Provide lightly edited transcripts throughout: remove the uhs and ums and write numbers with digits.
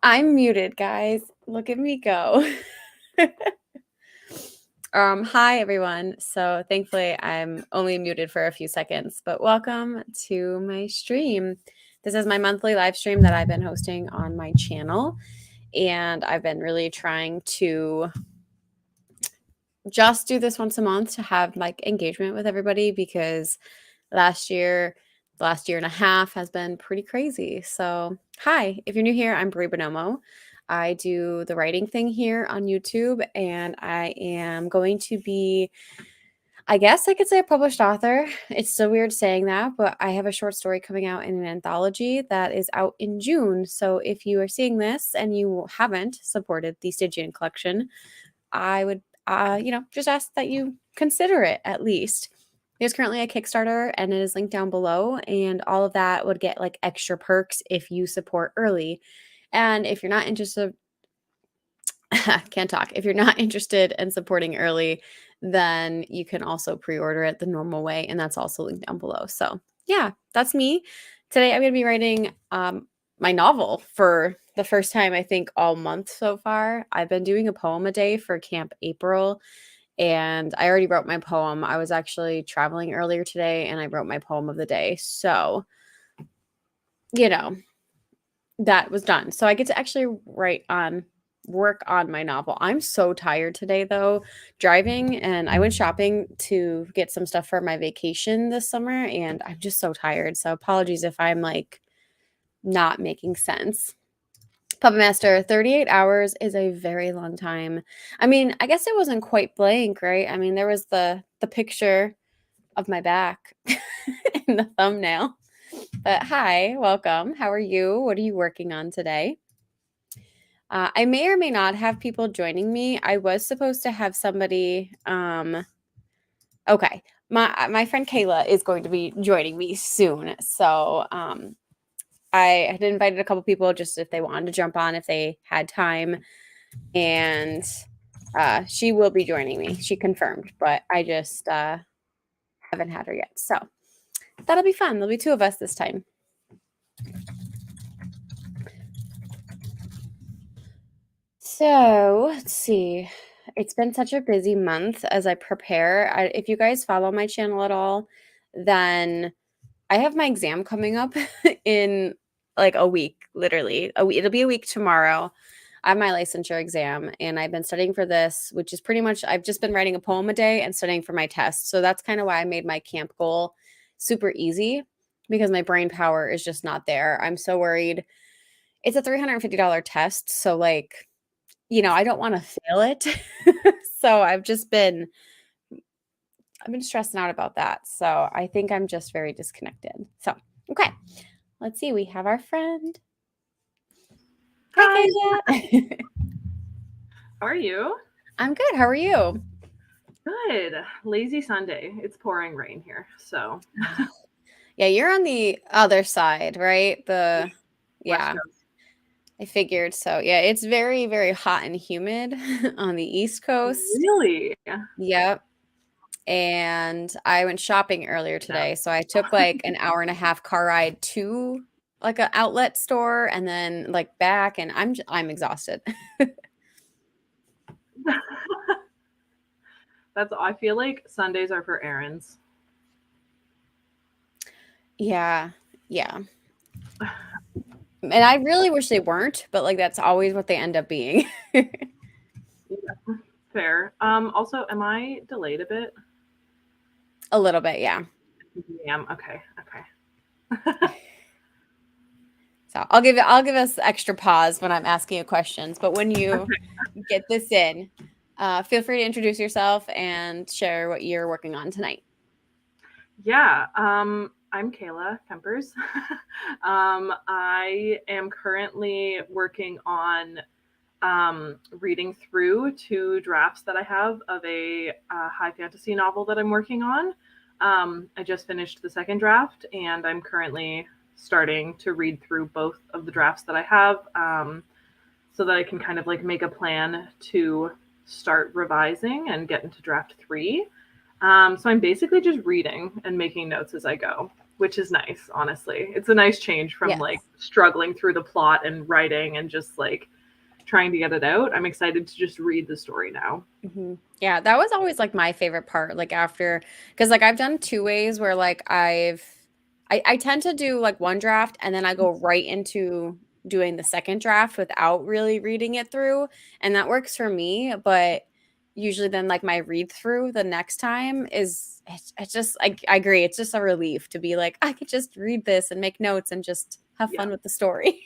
I'm muted, guys. Look at me go. Hi everyone. So thankfully I'm only muted for a few seconds, but welcome to my stream. This is my monthly live stream that I've been hosting on my channel, and I've been really trying to just do this once a month to have like engagement with everybody because last year, the last year and a half has been pretty crazy. So, hi, if you're new here, I'm Brie Bonomo. I do the writing thing here on YouTube, and I am going to be, I guess I could say, a published author. It's so weird saying that, but I have a short story coming out in an anthology that is out in June. So, if you are seeing this and you haven't supported the STYGIAN collection, I would, just ask that you consider it at least. There's currently a Kickstarter and it is linked down below, and all of that would get like extra perks if you support early. And if you're not interested, can't talk. If you're not interested in supporting early, then you can also pre-order it the normal way, and that's also linked down below. So yeah, that's me. Today I'm going to be writing my novel for the first time, I think, all month so far. I've been doing a poem a day for Camp April, and I already wrote my poem. I was actually traveling earlier today, and I wrote my poem of the day. So, that was done. So I get to actually work on my novel. I'm so tired today though, driving, and I went shopping to get some stuff for my vacation this summer, and I'm just so tired. So apologies if I'm like not making sense. Puppet Master, 38 hours is a very long time. I mean, I guess it wasn't quite blank, right? I mean, there was the picture of my back in the thumbnail. But hi, welcome. How are you? What are you working on today? I may or may not have people joining me. I was supposed to have somebody. Okay, my friend Kayla is going to be joining me soon. So I had invited a couple people just if they wanted to jump on if they had time, and she will be joining me. She confirmed, but I just haven't had her yet. So that'll be fun. There'll be two of us this time. So let's see. It's been such a busy month as I prepare. If you guys follow my channel at all, then I have my exam coming up in like a week, literally. It'll be a week tomorrow. I have my licensure exam, and I've been studying for this, which is pretty much, I've just been writing a poem a day and studying for my test. So that's kind of why I made my camp goal super easy, because my brain power is just not there. I'm so worried. It's a $350 test. So like, I don't want to fail it. So I've been stressing out about that. So I think I'm just very disconnected. So, okay. Let's see. We have our friend. Hi, Kayla. How are you? I'm good. How are you? Good. Lazy Sunday. It's pouring rain here. So, yeah, you're on the other side, right? Yeah. West Coast. I figured. So, yeah, it's very, very hot and humid on the East Coast. Really? Yep. And I went shopping earlier today. So I took like an hour and a half car ride to like an outlet store and then like back, and I'm exhausted. I feel like Sundays are for errands. Yeah. Yeah. And I really wish they weren't, but like that's always what they end up being. Yeah, fair. Also, am I delayed a bit? A little bit, yeah. Okay. So I'll give us extra pause when I'm asking you questions, but when you get this in, feel free to introduce yourself and share what you're working on tonight. Yeah. I'm Kayla Kempers. I am currently working on reading through 2 drafts that I have of a high fantasy novel that I'm working on. I just finished the second draft, and I'm currently starting to read through both of the drafts that I have, so that I can kind of like make a plan to start revising and get into draft 3. So I'm basically just reading and making notes as I go. which is nice, honestly. It's a nice change from like Yes. struggling through the plot and writing and just like trying to get it out. I'm excited to just read the story now. Yeah, that was always like my favorite part. Like after, because like I've done two ways where like I tend to do like one draft and then I go right into doing the second draft without really reading it through, and that works for me. But usually then like my read through the next time is it's just I agree. It's just a relief to be like I could just read this and make notes and just have Yeah. fun with the story.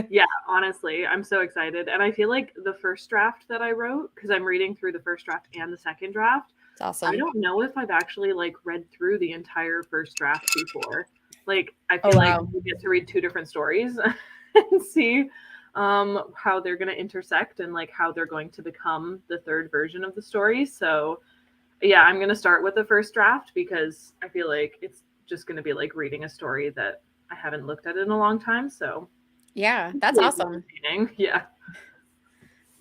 Yeah, honestly, I'm so excited. And I feel like the first draft that I wrote, because I'm reading through the first draft and the second draft, It's I awesome. don't know if I've actually like read through the entire first draft before. Like, I Oh feel like wow. you get to read two different stories and see how they're going to intersect and like how they're going to become the third version of the story. So, yeah, I'm going to start with the first draft because I feel like it's just going to be like reading a story that I haven't looked at in a long time. So, Yeah, that's it's awesome. entertaining. Yeah.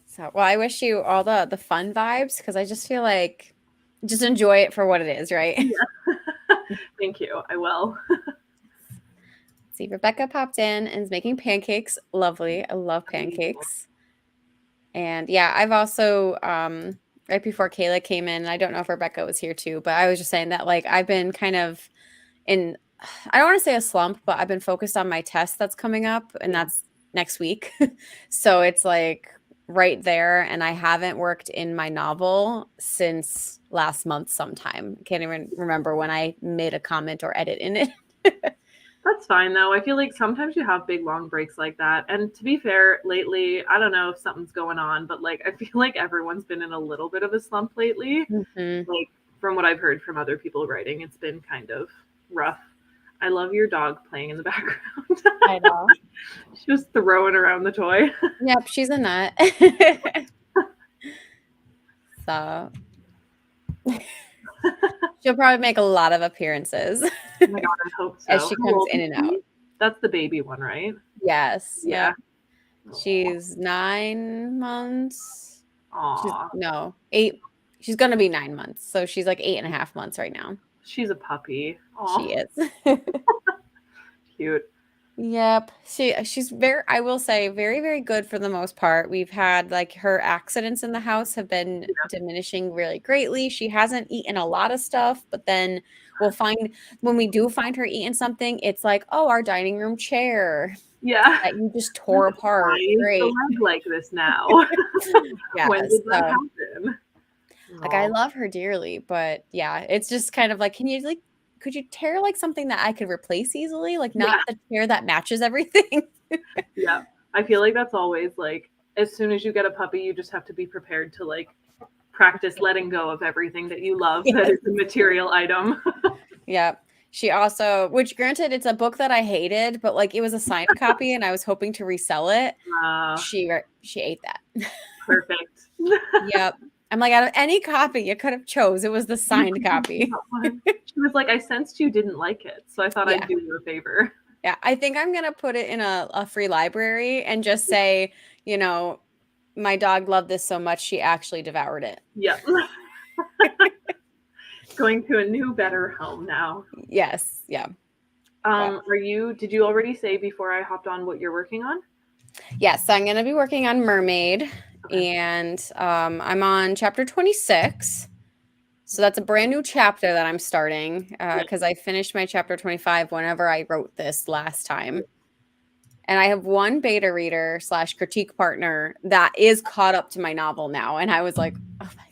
So, well, I wish you all the fun vibes because I just feel like just enjoy it for what it is, right? Yeah. Thank you. I will. See, Rebecca popped in and is making pancakes. Lovely. I love pancakes. And yeah, I've also right before Kayla came in, I don't know if Rebecca was here too, but I was just saying that like I've been kind of in I don't want to say a slump, but I've been focused on my test that's coming up and Yeah. that's next week. So it's like right there and I haven't worked in my novel since last month sometime. Can't even remember when I made a comment or edit in it. That's fine though. I feel like sometimes you have big long breaks like that. And to be fair, lately, I don't know if something's going on, but like I feel like everyone's been in a little bit of a slump lately. Mhm. Like from what I've heard from other people writing, it's been kind of rough. I love your dog playing in the background. I know. She's just throwing around the toy. Yep, she's a nut. So she'll probably make a lot of appearances Oh my god, I hope as so. she How comes old in is and out. she? That's the baby one, right? Yes, Yeah. yep. She's 9 months. She's Aw. no, 8. She's gonna be 9 months. So she's like 8.5 months right now. She's a puppy. She Aw. is. Cute. Yep. She's very I will say very, very good for the most part. We've had like her accidents in the house have been diminishing really greatly. She hasn't eaten a lot of stuff, but then we'll find when we do find her eating something, it's like, oh, our dining room chair Yeah. that you just Like, tore why apart. is the Great. leg like this now? Yeah. When did that So happen? like I Aw. love her dearly, but yeah, it's just kind of like, can you like could you tear like something that I could replace easily? Like Yeah. not the chair that matches everything. Yeah. I feel like that's always like as soon as you get a puppy, you just have to be prepared to like practice letting go of everything that you love that Yes. is a material item. Yeah. She also, which granted, it's a book that I hated, but like it was a signed copy and I was hoping to resell it. Uh, She ate that. Perfect. Yep. I'm like, out of any copy you could have chose, it was the You signed could have copy. that one. She was like, I sensed you didn't like it, so I thought I'd Yeah. do you a favor. Yeah. I think I'm gonna put it in a free library and just say, you know, my dog loved this so much she actually devoured it. Yeah. Going to a new, better home now. Yes. Yeah. But Did you already say before I hopped on what you're working on? yes, I'm gonna be working on Mermaid Okay. and I'm on chapter 26. So that's a brand new chapter that I'm starting Yeah. because I finished my chapter 25 whenever I wrote this last time. And I have one beta reader slash critique partner that is caught up to my novel now. And I was like, oh my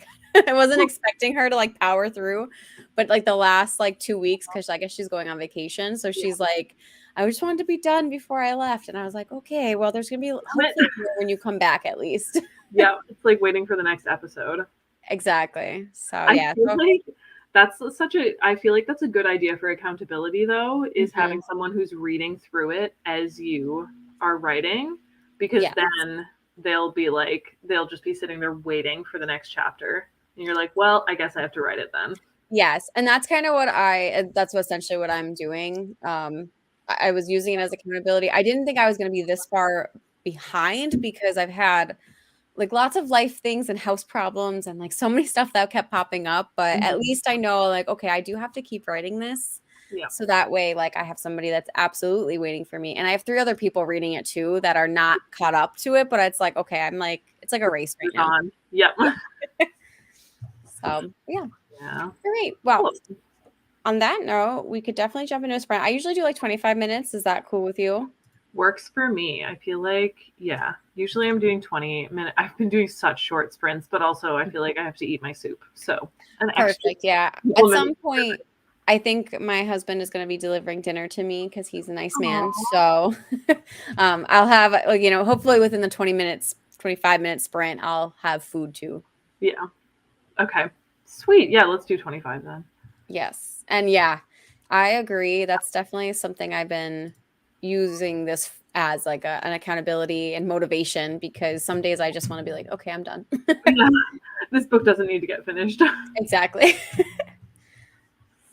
God. I wasn't expecting her to like power through. But like the last like 2 weeks, because I guess she's going on vacation. So Yeah. she's like, I just wanted to be done before I left. And I was like, okay, well, there's going to be hopefully more when you come back at least. Yeah. It's like waiting for the next episode. Exactly. So I yeah. feel So, like I feel like that's a good idea for accountability though, is mhm. having someone who's reading through it as you are writing, because Yes. then they'll just be sitting there waiting for the next chapter. And you're like, well, I guess I have to write it then. Yes, and that's kind of what that's essentially what I'm doing. I was using it as accountability. I didn't think I was going to be this far behind because I've had like lots of life things and house problems and like so many stuff that kept popping up, but at Mhm. least I know like okay, I do have to keep writing this. Yeah. So that way, like, I have somebody that's absolutely waiting for me. And I have 3 other people reading it too that are not caught up to it, but it's like, okay, I'm like, it's like a race right It's now. on. Yep. Yeah. So, yeah. Yeah. All right. Well, Cool. on that note, we could definitely jump into a sprint. I usually do like 25 minutes. Is that cool with you? Works for me. I feel like, yeah. Usually I'm doing 20 minute. I've been doing such short sprints, but also I feel like I have to eat my soup. So an extra Perfect. Yeah. couple At of minutes. some point, I think my husband is going to be delivering dinner to me because he's a nice man. Aw. So I'll have, like, hopefully within the 20 minutes, 25-minute sprint, I'll have food too. Yeah. Okay. Sweet. Yeah, let's do 25 then. Yes. And yeah, I agree. That's definitely something I've been using this as like an accountability and motivation because some days I just want to be like, okay, I'm done. Yeah. This book doesn't need to get finished. Exactly.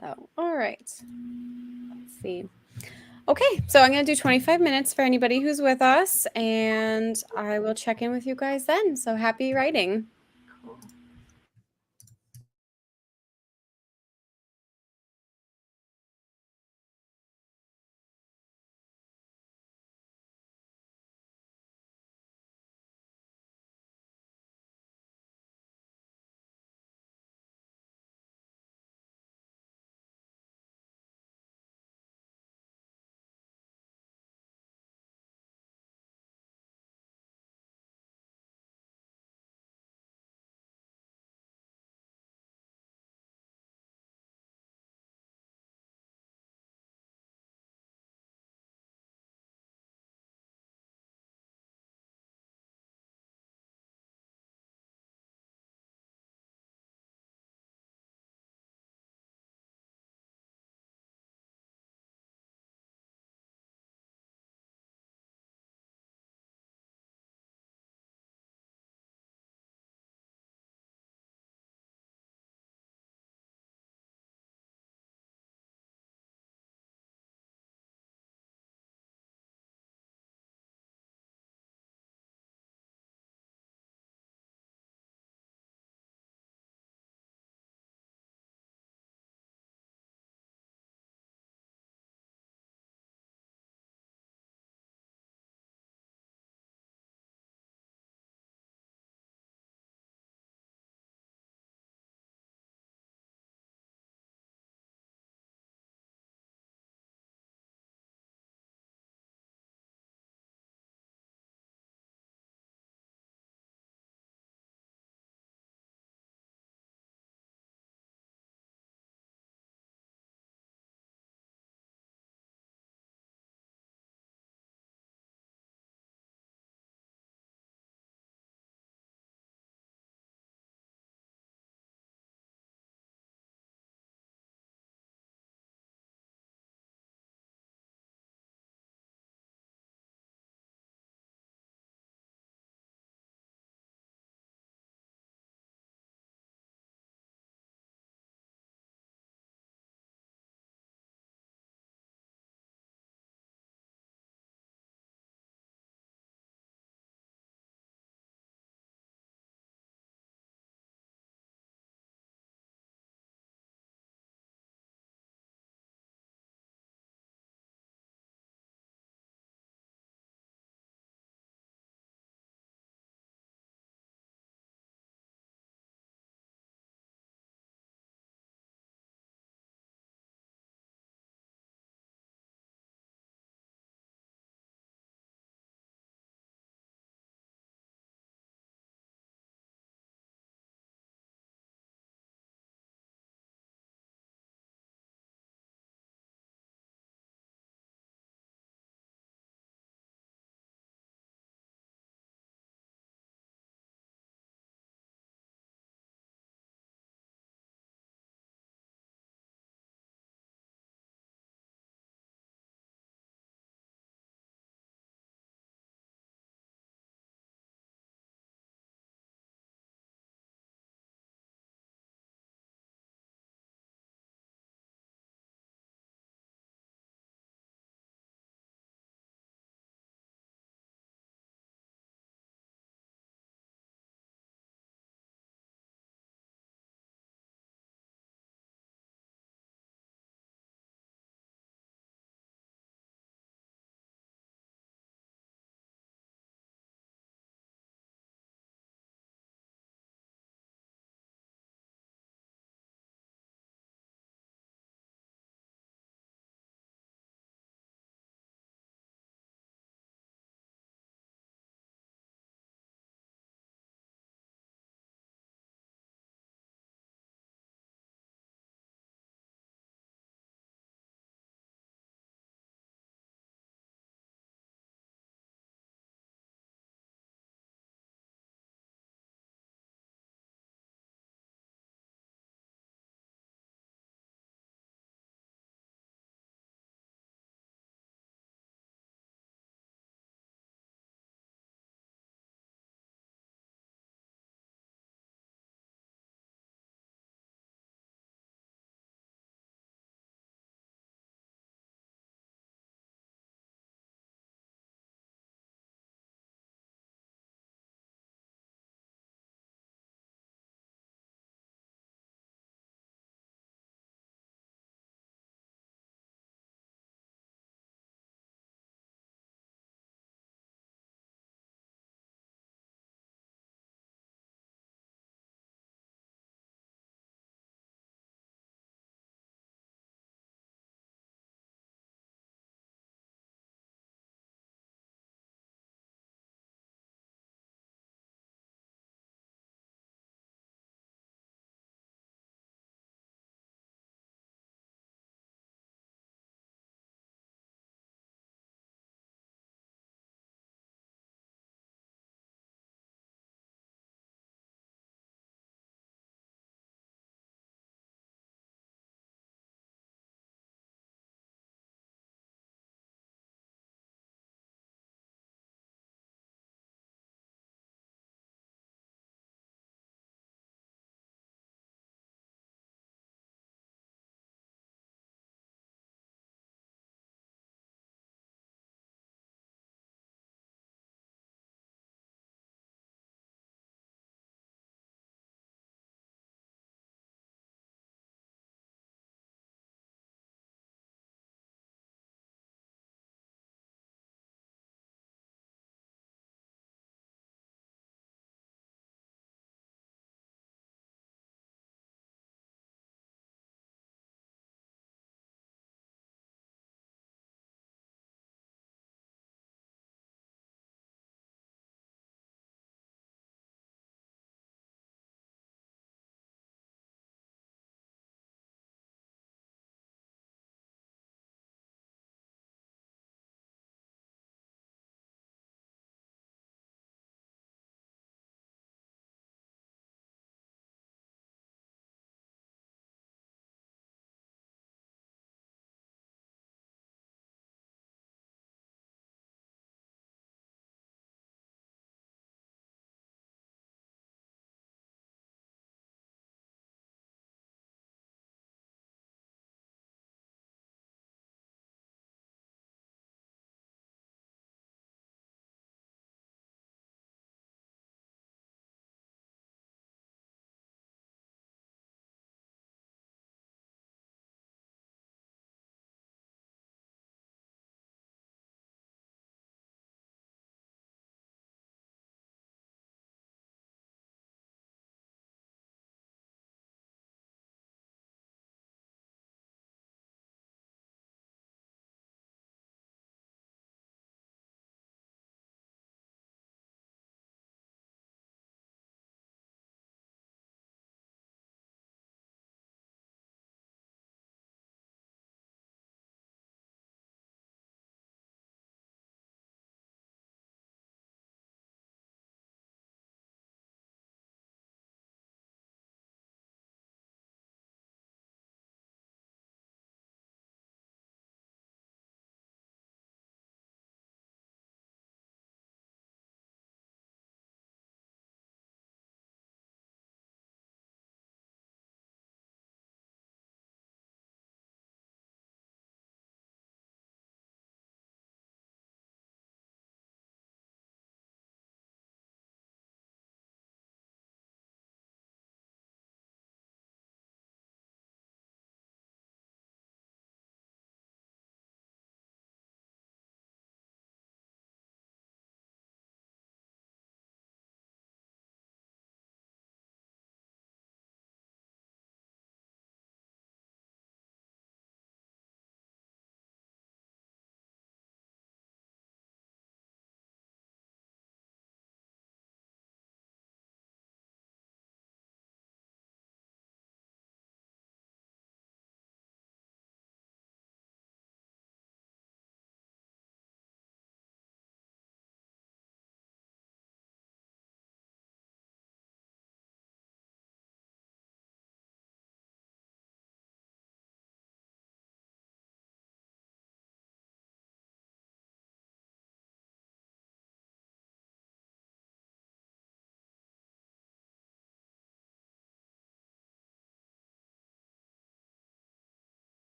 So, all right. Let's see. Okay, so I'm going to do 25 minutes for anybody who's with us, and I will check in with you guys then. So happy writing. Cool.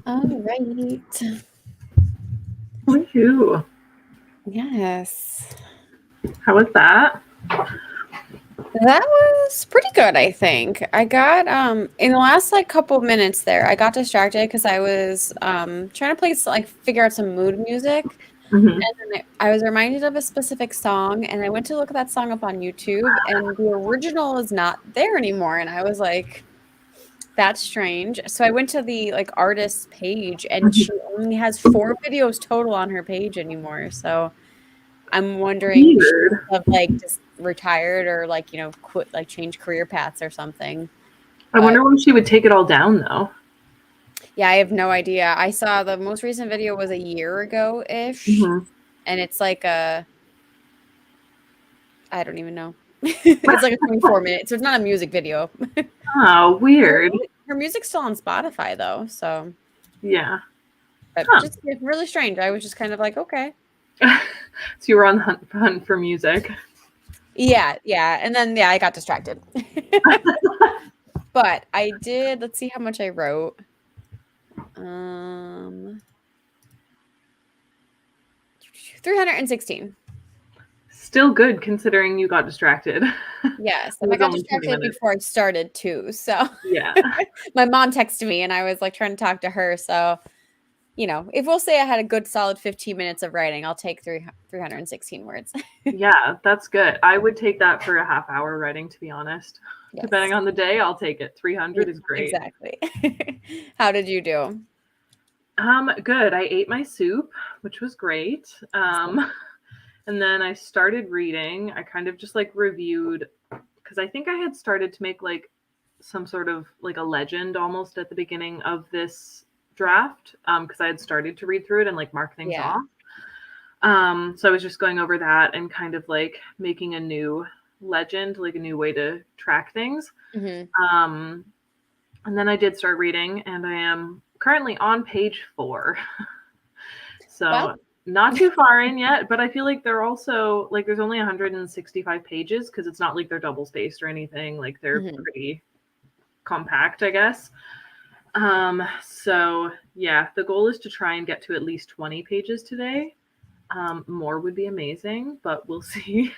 All right. Woohoo. Yes. How was that? That was pretty good, I think. I got in the last like couple minutes there, I got distracted because I was trying to like figure out some mood music. Hmm. And then I was reminded of a specific song, and I went to look that song up on YouTube, and the original is not there anymore. And I was like, that's strange. So I went to the like artist's page, and she only has 4 videos total on her page anymore. So I'm wondering if she Weird. must have like just retired or like, quit, like change career paths or something. I But wonder when she would take it all down, though. yeah, I have no idea. I saw the most recent video was a year ago-ish, Hmm. and it's like I don't even know. It's like a 24-minute, so it's not a music video. Oh, weird. Her music's still on Spotify though, so Yeah. but Huh. just it's really strange. I was just kind of like, okay. So you were on the hunt for music. Yeah, yeah. And then yeah, I got distracted. But I did, let's see how much I wrote. 316. Still good considering you got distracted. Yes, It and I was got only 20 distracted minutes. before I started too. So Yeah. my mom texted me and I was like trying to talk to her. So, if we'll say I had a good solid 15 minutes of writing, I'll take 316 words. Yeah, that's good. I would take that for a half hour writing, to be honest. Depending Yes, on the day, I'll take it. 300 is great. exactly. How did you do? Good. I ate my soup, which was great. Awesome. And then I started reading. I kind of just like reviewed because I think I had started to make like some sort of like a legend almost at the beginning of this draft because I had started to read through it and like mark things Yeah. off. So I was just going over that and kind of like making a new legend, like a new way to track things. Hmm. Um, and then I did start reading, and I am currently on page 4. Well, So not too far in yet, but I feel like they're also like there's only 165 pages because it's not like they're double spaced or anything. Like they're mhm. pretty compact, I guess. So yeah, the goal is to try and get to at least 20 pages today. More would be amazing, but we'll see.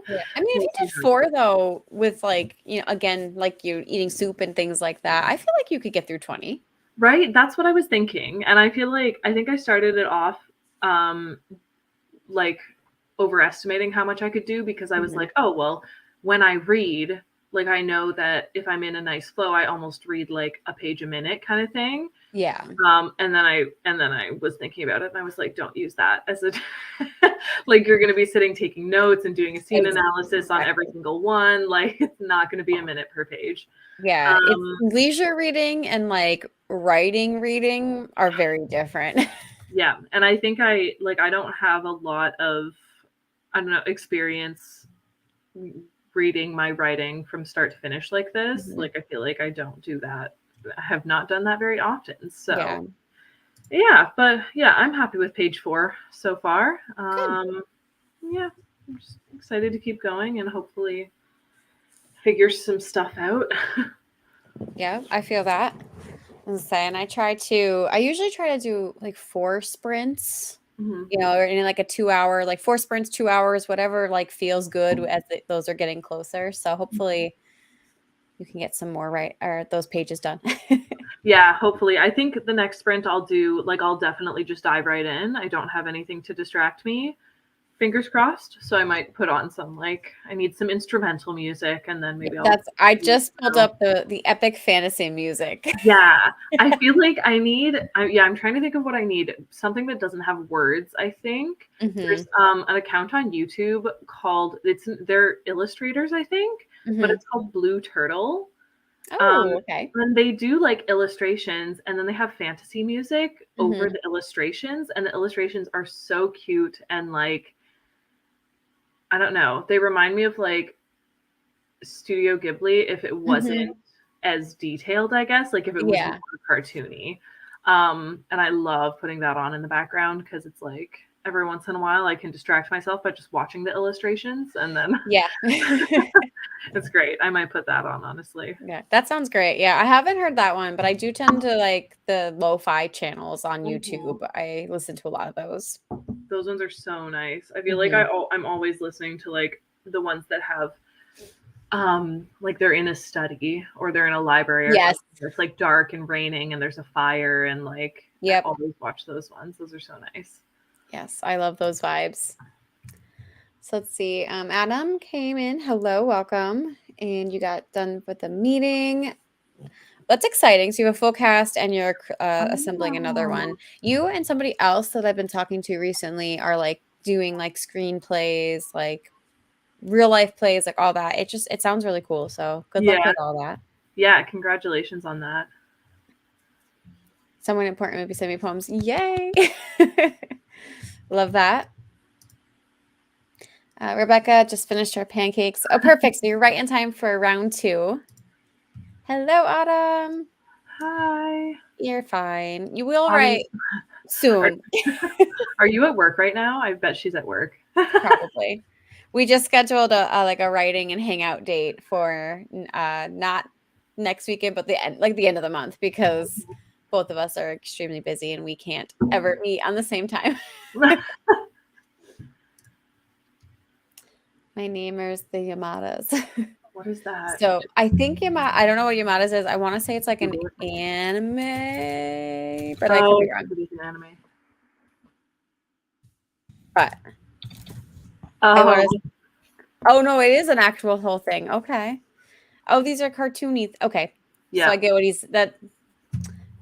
Yeah. I mean, if We'll you see did how it 4 goes. though, with like, again, like you eating soup and things like that, I feel like you could get through 20. Right? That's what I was thinking. And I feel like I think I started it off um like overestimating how much I could do because I was Hmm. like, oh, well, when I read, like I know that if I'm in a nice flow, I almost read like a page a minute kind of thing. Yeah. And then I was thinking about it and I was like, don't use that as a like you're gonna be sitting taking notes and doing a scene analysis on every Exactly. single one. Like it's not gonna be a minute per page. Yeah. It's Um leisure reading and like writing reading are very different. yeah. And I think I don't have a lot of I don't know, experience reading my writing from start to finish like this. Mhm. Like I feel like I don't do that. I have not done that very often. Yeah. So yeah, but yeah, I'm happy with page 4 so far. Good. Yeah, I'm just excited to keep going and hopefully figure some stuff out. Yeah, I feel that. And I usually try to do like 4 sprints, Mhm. or in like a 2 hour, like 4 sprints, 2 hours, whatever like feels good as those are getting closer. So hopefully you can get some more right or those pages done. Yeah, hopefully. I think the next sprint I'll do, like, I'll definitely just dive right in. I don't have anything to distract me. Fingers crossed. So I might put on some, like, I need some instrumental music and then Yeah, maybe I'll. I just pulled up the epic fantasy music. Yeah, I feel like yeah, I'm trying to think of what I need. Something that doesn't have words, I think. There's Hmm. an account on YouTube called they're illustrators, I think, but Hmm. it's called Blue Turtle. Um, Oh, okay. and they do like illustrations and then they have fantasy music over Hmm. the illustrations, and the illustrations are so cute and like I don't know, they remind me of like Studio Ghibli if it wasn't Hmm. as detailed, I guess, like if it was more Yeah. cartoony. And I love putting that on in the background because it's like every once in a while I can distract myself by just watching the illustrations and then Yeah. It's great. I might put that on, honestly. Yeah, that sounds great. Yeah, I haven't heard that one, but I do tend to like the lo-fi channels on YouTube. Mhm. I listen to a lot of those. Those ones are so nice. I feel like Hmm. I'm always listening to like the ones that have like they're in a study or they're in a library or Yes. something. It's like dark and raining and there's a fire and like I Yep. always watch those ones. Those are so nice. Yes, I love those vibes. So let's see. Adam came in. Hello, welcome. And you got done with the meeting. That's exciting. So you have a full cast and you're assembling another one. Oh. You and somebody else that I've been talking to recently are like doing like screenplays, like real life plays, like all that. It sounds really cool. So good luck Yeah. with all that. Yeah, congratulations on that. Someone important maybe send me poems. Yay! Love that. Rebecca just finished her pancakes. Oh, perfect. So you're right in time for round 2. Hello, Autumn. Hi. You're fine. You will Are you write are, soon, are you at work right now? I bet she's at work. probably. We just scheduled a like a writing and hangout date for not next weekend, but the end of the month because both of us are extremely busy and we can't ever meet on the same time. My neighbors, the Yamadas. What is that? So I think I don't know what Yamadas is. I want to say it's like an Google it. anime, but I could Oh, be I wrong. think it is an anime. But I Oh, want to. Oh no, it is an actual whole thing. Okay. Oh, these are cartoony. Okay, so I yeah. get what that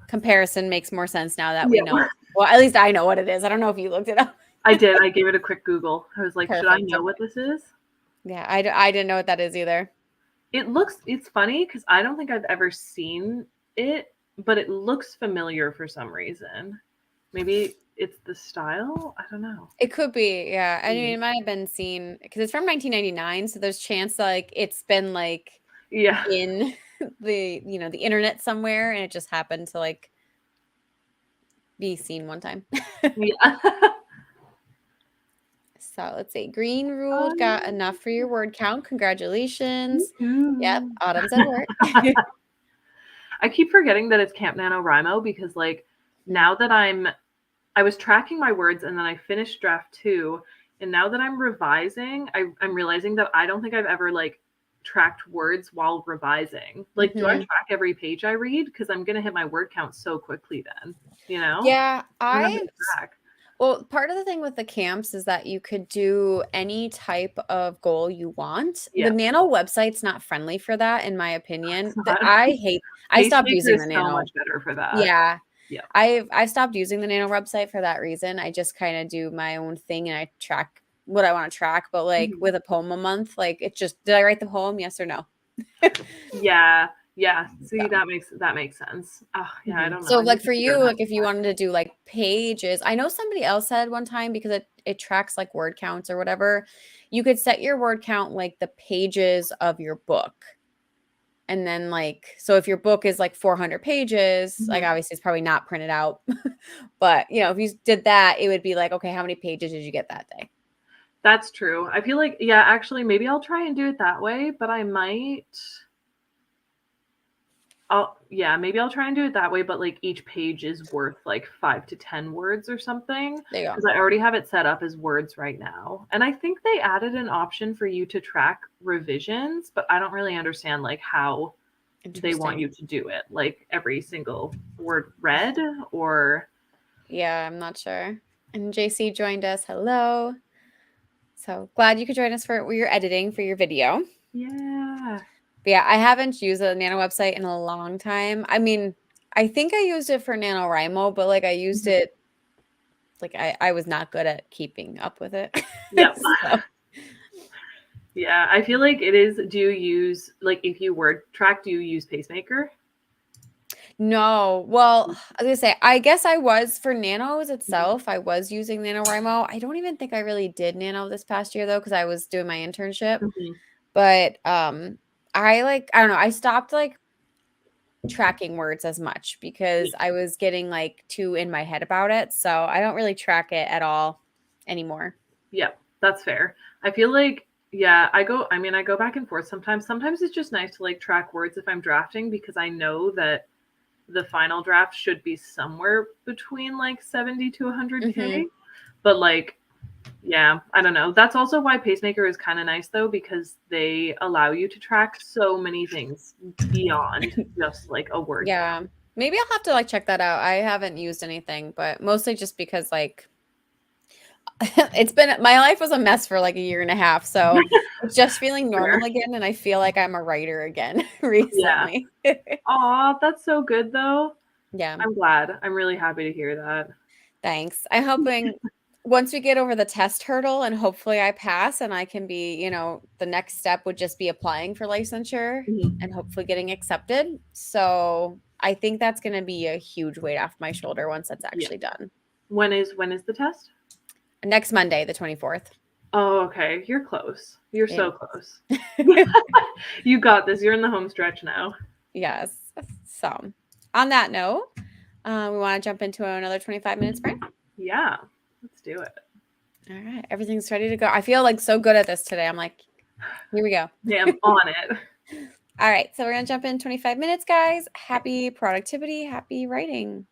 comparison makes more sense now that we Yeah. know. Well, at least I know what it is. I don't know if you looked it up. I did. I gave it a quick Google. I was like, should I Perfect. know what Okay. this is? Yeah, I didn't know what that is either. It's funny because I don't think I've ever seen it, but it looks familiar for some reason. Maybe it's the style? I don't know. It could be, yeah. I mean, Yeah. it might have been seen because it's from 1999, so there's chance like it's been like Yeah. in the internet somewhere, and it just happened to like be seen one time. Yeah. So let's see. Green ruled got enough for your word count. Congratulations. Yep, Autumn's at work. I keep forgetting that it's Camp NaNoWriMo because like now that I was tracking my words and then I finished draft 2 and now that I'm revising, I'm realizing that I don't think I've ever like tracked words while revising. Like, do I Mhm. track every page I read? Because I'm gonna hit my word count so quickly then, you know? Yeah, I don't know how to track. well, part of the thing with the camps is that you could do any type of goal you want. The Yeah. Nano website's not friendly for that, in my opinion. It's not. I stopped Pacemaker using is the so Nano. much better for that. Yeah. Yeah. I stopped using the Nano website for that reason. I just kind of do my own thing and I track what I want to track. But like Mhm. with a poem a month, like it just did I write the poem? Yes or no? Yeah. Yeah. See, So. that makes sense. Oh, yeah, I Mhm. don't know. So, I need like to for figure you, out how to like if you wanted to do like pages, I know somebody else said one time because it tracks like word counts or whatever. You could set your word count like the pages of your book. And then like so if your book is like 400 pages, like Mhm. obviously it's probably not printed out. But, if you did that, it would be like, okay, how many pages did you get that day? That's true. I feel like, yeah, actually, maybe I'll try and do it that way, but I might. Yeah, maybe I'll try and do it that way, but like each page is worth like 5 to 10 words or something There you go. because I already have it set up as words right now. And I think they added an option for you to track revisions, but I don't really understand like how they want Interesting. you to do it. Like every single word read or Yeah, I'm not sure. And JC joined us. Hello. So glad you could join us for your editing for your video. yeah. But yeah, I haven't used a Nano website in a long time. I mean, I think I used it for NaNoWriMo, but like I used Mhm. it like I was not good at keeping up with it. Yep. So Yeah, I feel like it is. Do you use like if you word track, do you use Pacemaker? no. Well, I was gonna say, I guess I was for Nanos Mhm. itself. I was using NaNoWriMo. I don't even think I really did Nano this past year though, because I was doing my internship. Mhm. But I don't know, I stopped like tracking words as much Yeah. because I was getting like too in my head about it. So I don't really track it at all anymore. Yeah, that's fair. I feel like Yeah, I go back and forth sometimes. Sometimes it's just nice to like track words if I'm drafting because I know that the final draft should be somewhere between like 70 to 100K. Mhm. But like, yeah, I don't know. That's also why Pacemaker is kind of nice though, because they allow you to track so many things beyond just like a word count. Yeah. Maybe I'll have to like check that out. I haven't used anything, but mostly just because like it's been my life was a mess for like a year and a half. So it's just feeling Fair. normal again. And I feel like I'm a writer again Yeah. recently. Aw, that's so good though. Yeah. I'm glad. I'm really happy to hear that. Thanks. I'm hoping once we get over the test hurdle and hopefully I pass and I can be, the next step would just be applying for licensure Mhm. and hopefully getting accepted. So I think that's going to be a huge weight off my shoulder once that's Yeah. actually done. When is the test? Next Monday, the 24th. Oh, okay. You're close. You're Yeah. so close. You got this. You're in the home stretch now. Yes. So on that note, we want to jump into another 25 minute sprint. Yeah. Let's do it. All right. Everything's ready to go. I feel like so good at this today. I'm like, here we go. Damn, on it. All right. So we're going to jump in 25 minutes, guys. Happy productivity. Happy writing.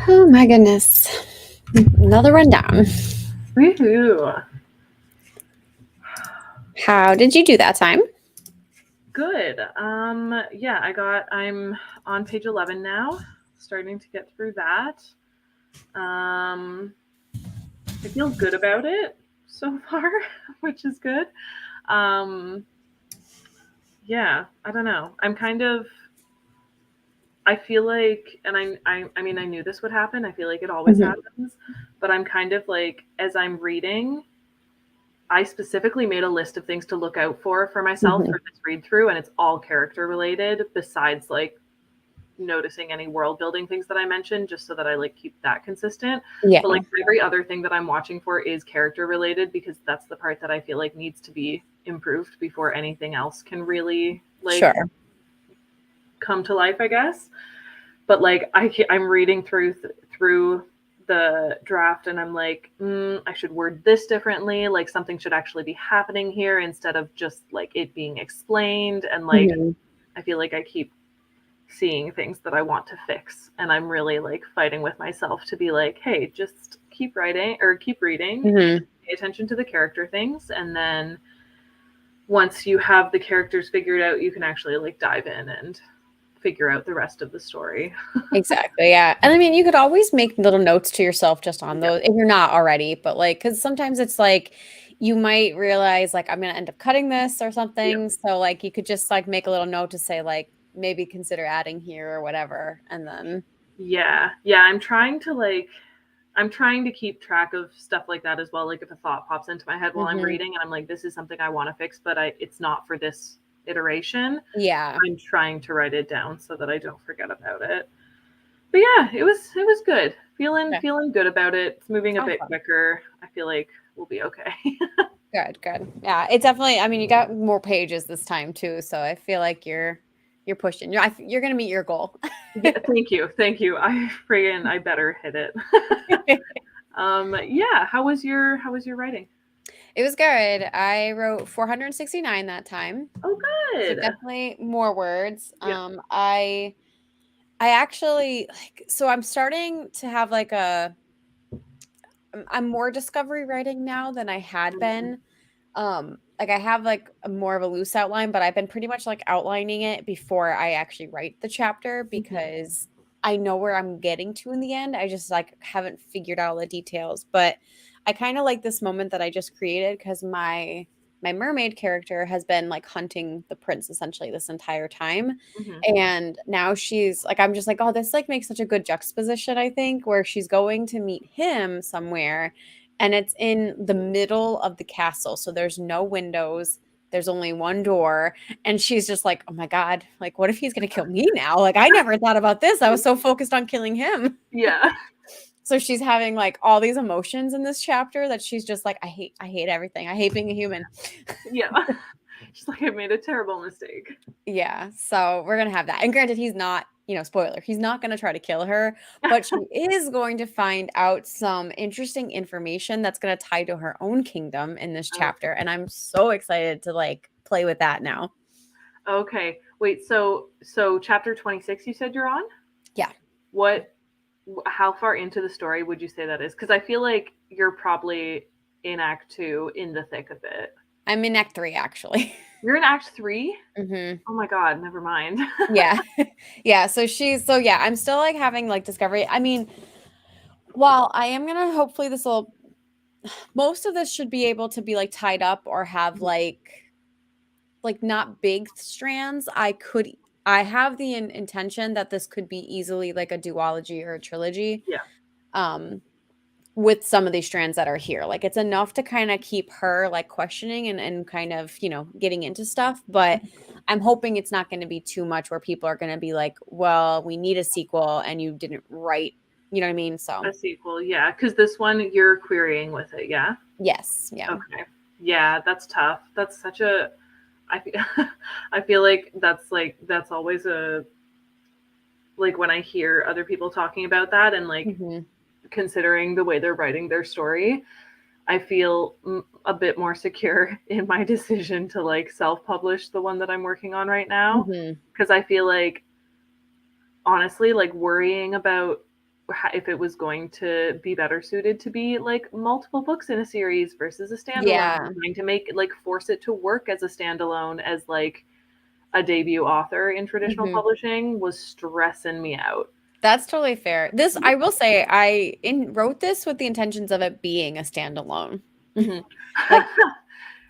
Oh my goodness. Another rundown. Woohoo! How did you do that time? Good. Yeah, I'm on page 11 now, starting to get through that. I feel good about it so far, which is good. Um, yeah, I don't know. I feel like, and I mean, I knew this would happen. I feel like it always Mhm. happens, but I'm kind of like, as I'm reading, I specifically made a list of things to look out for myself Mhm. for this read through, and it's all character related, besides like noticing any world building things that I mentioned, just so that I like keep that consistent. But Yeah, like every other thing that I'm watching for is character related, because that's the part that I feel like needs to be improved before anything else can really like sure. come to life, I guess. But like I'm reading through the draft, and I'm like, I should word this differently. Like something should actually be happening here instead of just like it being explained. And like Mhm. I feel like I keep seeing things that I want to fix, and I'm really like fighting with myself to be like, hey, just keep writing or keep reading and Mhm. pay attention to the character things, and then once you have the characters figured out, you can actually like dive in and figure out the rest of the story. Exactly. Yeah. And I mean, you could always make little notes to yourself just on Yeah. those if you're not already, but like, because sometimes it's like you might realize, like, I'm going to end up cutting this or Yeah. something. So, like, you could just like make a little note to say, like, maybe consider adding here or whatever. And then, Yeah. Yeah. I'm trying to keep track of stuff like that as well. Like if a thought pops into my head while I'm Mhm. reading and I'm like, this is something I want to fix, but it's not for this iteration. Yeah. I'm trying to write it down so that I don't forget about it. But yeah, it was good. Okay. Feeling good about it. It's moving a bit Awesome. quicker. I feel like we'll be okay. Good, good. Yeah, it definitely, I mean, you got more pages this time too, so I feel like you're pushing. You're gonna meet your goal. Yeah, thank you. Thank you. I better hit it. Yeah, how was your writing? It was good. I wrote 469 that time. Oh, So good. definitely more words. Yeah. I actually like so I'm starting to have like I'm more discovery writing now than I had Mhm. been. Like I have like a more of a loose outline, but I've been pretty much like outlining it before I actually write the chapter Mhm. because I know where I'm getting to in the end. I just like haven't figured out all the details, but I kind of like this moment that I just created because my mermaid character has been like hunting the prince essentially this entire time. Mhm. And now she's like, I'm just like, oh, this like makes such a good juxtaposition, I think, where she's going to meet him somewhere and it's in the middle of the castle. So there's no windows. There's only one door. And she's just like, oh my God, like, what if he's going to kill me now? Like, I never thought about this. I was so focused on killing him. Yeah. So she's having like all these emotions in this chapter that she's just like, I hate everything. I hate being a human. Yeah. Just like I made a terrible mistake. Yeah, so we're gonna have that. And granted, he's not, spoiler, he's not gonna try to kill her, but she is going to find out some interesting information that's gonna tie to her own kingdom in this chapter. Okay. And I'm so excited to like play with that now. Okay. Wait, so chapter 26 you said you're on? Yeah, What how far into the story would you say that is? Cuz I feel like you're probably in act 2 in the thick of it. I'm in Act 3 actually. You're in act 3? hmm Oh my god, never mind. Yeah. Yeah, so yeah, I'm still like having like discovery. I mean, while I am gonna hopefully this will most of this should be able to be like tied up or have like not big strands. I have the intention that this could be easily like a duology or a trilogy Yeah. um with some of these strands that are here. Like it's enough to kind of keep her like questioning and kind of, getting into stuff, but I'm hoping it's not going to be too much where people are going to be like, "Well, we need a sequel and you didn't write." You know what I mean? So, A sequel, yeah, because this one you're querying with it, yeah? yes, yeah. Okay. Yeah, that's tough. That's such a I feel, I feel like that's always a like when I hear other people talking about that and like Mhm. considering the way they're writing their story, I feel a bit more secure in my decision to like self-publish the one that I'm working on right now Mhm. because I feel like honestly like worrying about if it was going to be better suited to be like multiple books in a series versus a standalone. Yeah. Trying to make like force it to work as a standalone as like a debut author in traditional Mhm. publishing was stressing me out. That's totally fair. This, I will say, wrote this with the intentions of it being a standalone. Mhm. Like it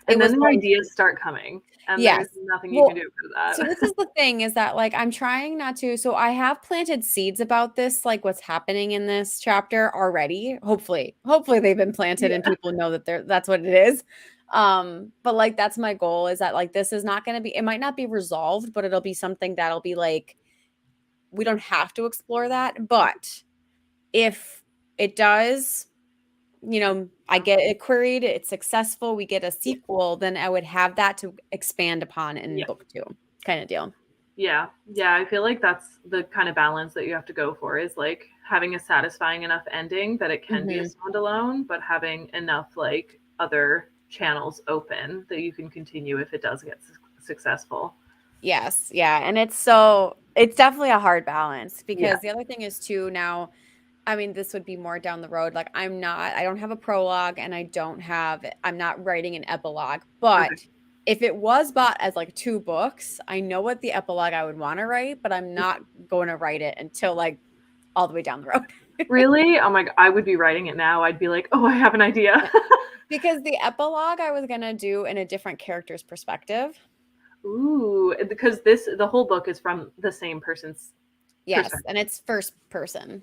And then was the going to be. ideas start coming, and there's Yes. nothing you can Well, do about so that. this is the thing is that like I'm trying not to. So I have planted seeds about this, like what's happening in this chapter already. Hopefully they've been planted and Yeah. people know that that's what it is. But like that's my goal is that like this is not going to be. It might not be resolved, but it'll be something that'll be like we don't have to explore that, but if it does, I get it queried, it's successful, we get a Yeah. sequel, then I would have that to expand upon in Yeah. book two kind of deal. Yeah. Yeah. I feel like that's the kind of balance that you have to go for is like having a satisfying enough ending that it can be a Hmm. standalone, but having enough like other channels open that you can continue if it does get successful. Yes. Yeah. And it's definitely a hard balance Yeah. because the other thing is too now, I mean, this would be more down the road. Like I don't have a prologue and I'm not writing an epilogue, Okay. but if it was bought as like two books, I know what the epilogue I would want to write, but I'm not going to write it until like all the way down the road. Really? Oh my God. I would be writing it now. I'd be like, oh, I have an idea. Yeah. Because the epilogue I was going to do in a different character's perspective. Ooh, because the whole book is from the same person's Yes. perspective. And it's first person.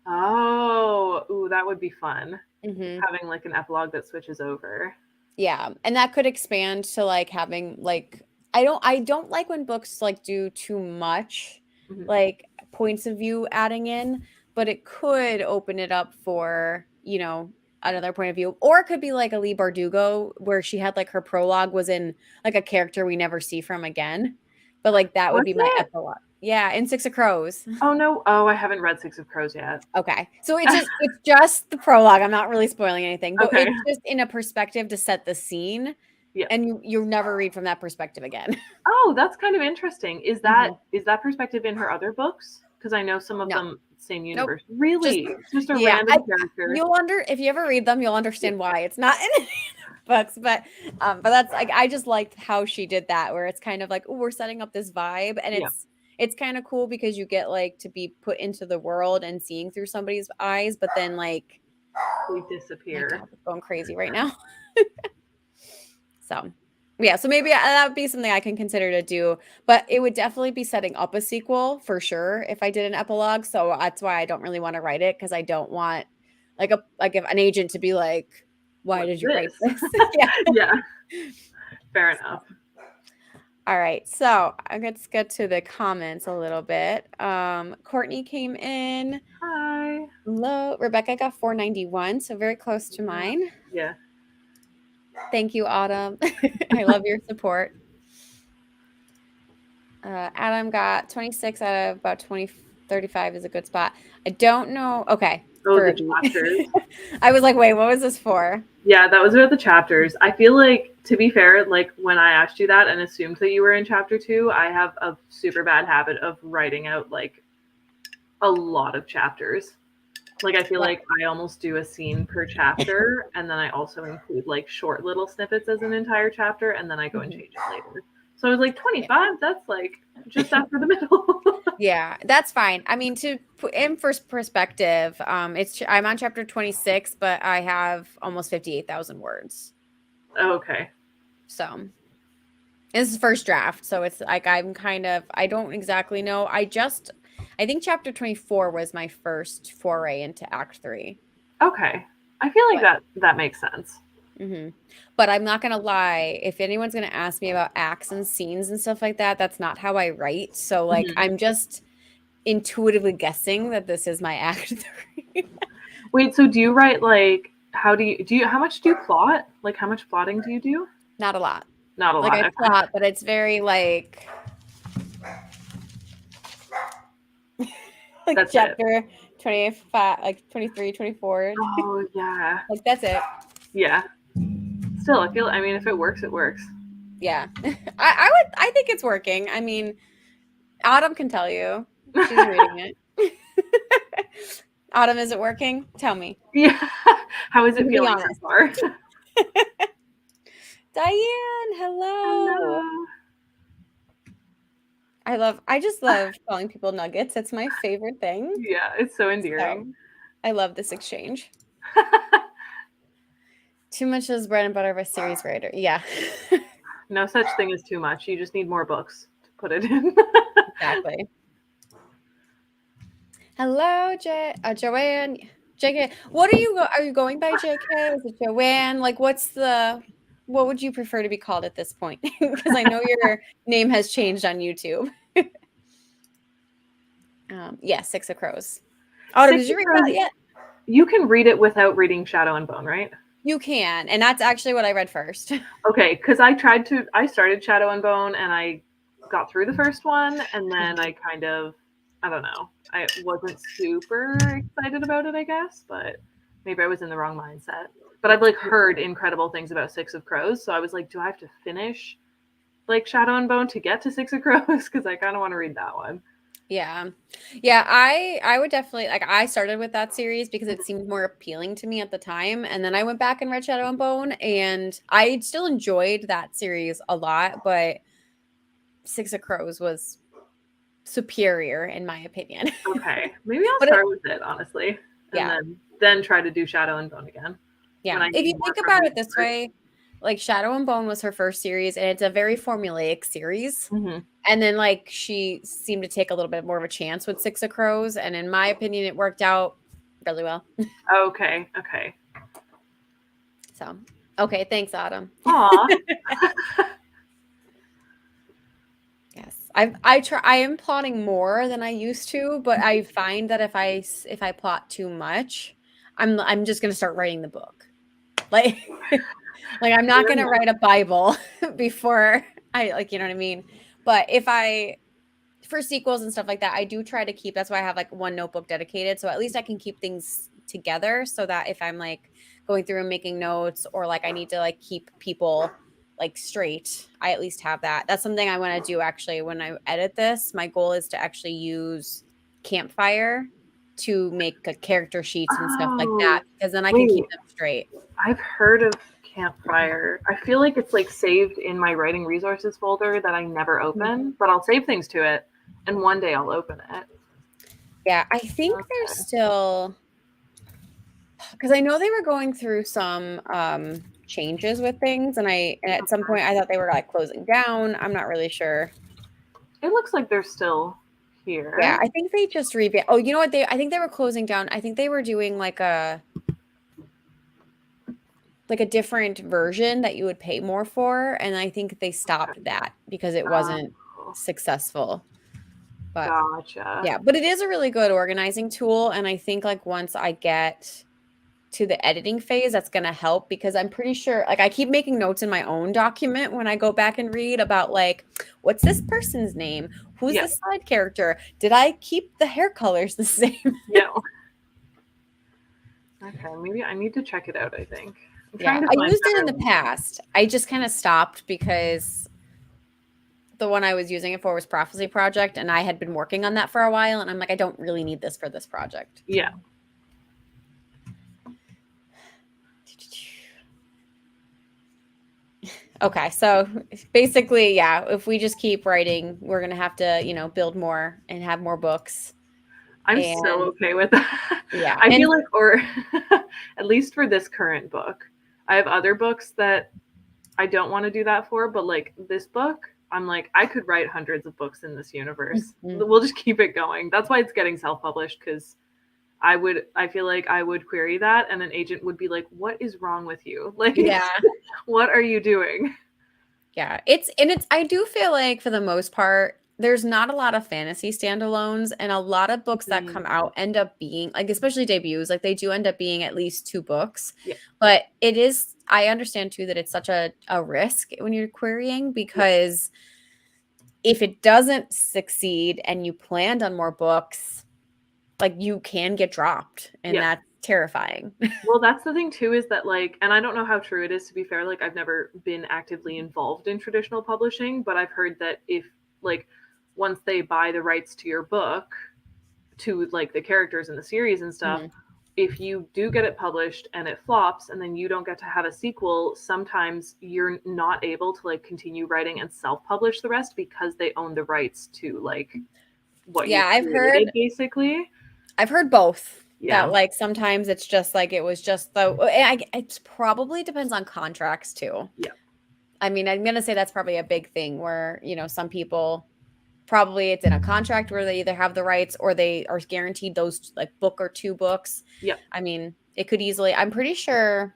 Oh, ooh, that would be fun. Hmm. Having like an epilogue that switches over. Yeah, and that could expand to like having like I don't like when books like do too much Mhm. like points of view adding in, but it could open it up for, another point of view. Or it could be like a Lee Bardugo where she had like her prologue was in like a character we never see from again. But like that would Was be my it? epilogue. Yeah, in Six of Crows. Oh no. Oh, I haven't read Six of Crows yet. Okay. So it's just the prologue. I'm not really spoiling anything, but Okay. it's just in a perspective to set the scene Yeah. and you never read from that perspective again. Oh, that's kind of interesting. Is that Mhm. is that perspective in her other books? Because I know some of No. them same Nope. universe. Just Really? It's just a yeah, random character. if you ever read them, you'll Yeah. understand why it's not in any of the books, but that's like I just liked how she did that where it's kind of like, oh, we're setting up this vibe and Yeah. it's kind of cool because you get like to be put into the world and seeing through somebody's eyes, but then like They my disappear. dog is going crazy right now. So, yeah, so maybe that would be something I can consider to do, but it would definitely be setting up a sequel for sure if I did an epilogue. So that's why I don't really want to write it because I don't want like if an agent to be like, "Why What's did you write this? this?" Yeah. Yeah. Fair So, enough. all right, so let's get to the comments a little bit. Courtney came in Hi. low. Rebecca got 491, so very close to Yeah. mine. Yeah. Thank you, Autumn. I love your support. Adam got 26 out of about 35 is a good spot. I don't know. Okay. Oh, For the a B. chapters. I was like, wait, what was this for? Yeah, that was about the chapters. I feel like, to be fair, like when I asked you that and assumed that you were in chapter 2, I have a super bad habit of writing out like a lot of chapters. Like I feel Yeah. like I almost do a scene per chapter, and then I also include like short little snippets as an entire chapter, and then I go and Mhm. change it later. So I was like Yeah. 25. That's like just after the middle. Yeah, that's fine. I mean, to put in first perspective, I'm on chapter 26, but I have almost 58,000 words. Okay. So this is first draft, so it's like I don't exactly know. I think chapter 24 was my first foray into Act 3. Okay. I feel like But that makes sense. but I'm not gonna lie, if anyone's gonna ask me about acts and scenes and stuff like that, that's not how I write. So like Mhm. I'm just intuitively guessing that this is my act 3. Wait, so do you write like how much do you plot? Like how much plotting do you do? Not a lot. Not a Like lot. I Okay. plot, but it's very like That's it. chapter 25, like 23, 24. Oh yeah. Like that's it. Yeah. Still, I mean if it works, it works. Yeah. I think it's working. I mean, Autumn can tell you. She's reading it. Autumn, is it working? Tell me. Yeah. How is it Be feeling so honest. far? Diane, hello. Hello. I just love calling people nuggets. It's my favorite thing. Yeah, it's so So endearing. I love this exchange. Too much is bread and butter of a series writer. Yeah. No such thing as too much. You just need more books to put it in. Exactly. Hello, Joanne. JK. What are you going by JK? Is it Joanne? Like what would you prefer to be called at this point? Because I know your name has changed on YouTube. Yeah, Six of Crows. Autumn, Six did you of read that Crows, yet? you can read it without reading Shadow and Bone, right? You can, and that's actually what I read first. Okay, because I started Shadow and Bone and I got through the first one, and then I don't know, I wasn't super excited about it, I guess, but maybe I was in the wrong mindset. But I've like heard incredible things about Six of Crows, so I was like, do I have to finish like Shadow and Bone to get to Six of Crows? Because I kind of want to read that one. Yeah. Yeah, I would definitely like I started with that series because it seemed more appealing to me at the time. And then I went back and read Shadow and Bone and I still enjoyed that series a lot, but Six of Crows was superior in my opinion. Okay, maybe I'll But it, start with it honestly, and yeah. then try to do Shadow and Bone again when Yeah. I If you need more think from about the it this universe. way, like Shadow and Bone was her first series and it's a very formulaic series. Hmm. And then like she seemed to take a little bit more of a chance with Six of Crows and in my opinion it worked out really well. Okay, okay. So, okay, thanks, Autumn. Aw. Yes, I am plotting more than I used to, but I find that if I plot too much, I'm just gonna start writing the book. Like, like I'm not Fair gonna enough. write a Bible before I like, you know what I mean? But if I for sequels and stuff like that, I do try to keep that's why I have like one notebook dedicated. So at least I can keep things together so that if I'm like going through and making notes or like I need to like keep people like straight, I at least have that. That's something I want to do actually when I edit this. My goal is to actually use Campfire to make character sheets and stuff like that Oh, because then I can keep wait. them straight. I've heard of Campfire. I feel like it's like saved in my writing resources folder that I never Mhm. open, but I'll save things to it and one day I'll open it. Yeah, I think there's Okay. still because I know they were going through some changes with things, and at some point I thought they were like closing down. I'm not really sure. It looks like they're still Yeah, here. I think they just revamped. Oh, you know what? I think they were closing down. I think they were doing like a different version that you would pay more for, and I think they stopped that because it wasn't Oh, successful. But gotcha. yeah, but it is a really good organizing tool, and I think like once I get to the editing phase that's going to help because I'm pretty sure like I keep making notes in my own document when I go back and read about like what's this person's name? Who's Yeah. the side character? Did I keep the hair colors the same? Yeah. Okay, maybe I need to check it out, I think. I'm Yeah, trying to I find used it in better the ones. past. I just kind of stopped because the one I was using it for was Prophecy Project and I had been working on that for a while and I'm like I don't really need this for this project. Yeah. Okay, so basically, yeah, if we just keep writing, we're gonna have to, you know, build more and have more books. I'm so And okay with that. yeah, I and feel like, or at least for this current book, I have other books that I don't want to do that for, but like this book, I'm like, I could write hundreds of books in this universe. Mhm. We'll just keep it going. That's why it's getting self published because I feel like I would query that and an agent would be like, what is wrong with you? Like, Yeah, what are you doing? yeah. It's I do feel like for the most part, there's not a lot of fantasy standalones, and a lot of books that come Mm, out end up being like, especially debuts, like they do end up being at least two books. yeah, But it is, I understand too that it's such a risk when you're querying yeah, because if it doesn't succeed and you planned on more books, like you can get dropped, and yeah. that's terrifying. Well, that's the thing too, is that like, and I don't know how true it is to be fair, like I've never been actively involved in traditional publishing, but I've heard that if like once they buy the rights to your book, to like the characters in the series and stuff. Hmm. If you do get it published and it flops and then you don't get to have a sequel, sometimes you're not able to like continue writing and self-publish the rest because they own the rights to like what you Yeah, created basically. I've heard both. That Yeah. like sometimes it's just like it was just it's probably depends on contracts too. Yeah. I mean, I'm gonna say that's probably a big thing where, some people probably it's in a contract where they either have the rights or they are guaranteed those like book or two books. Yeah. I mean, it could easily, I'm pretty sure,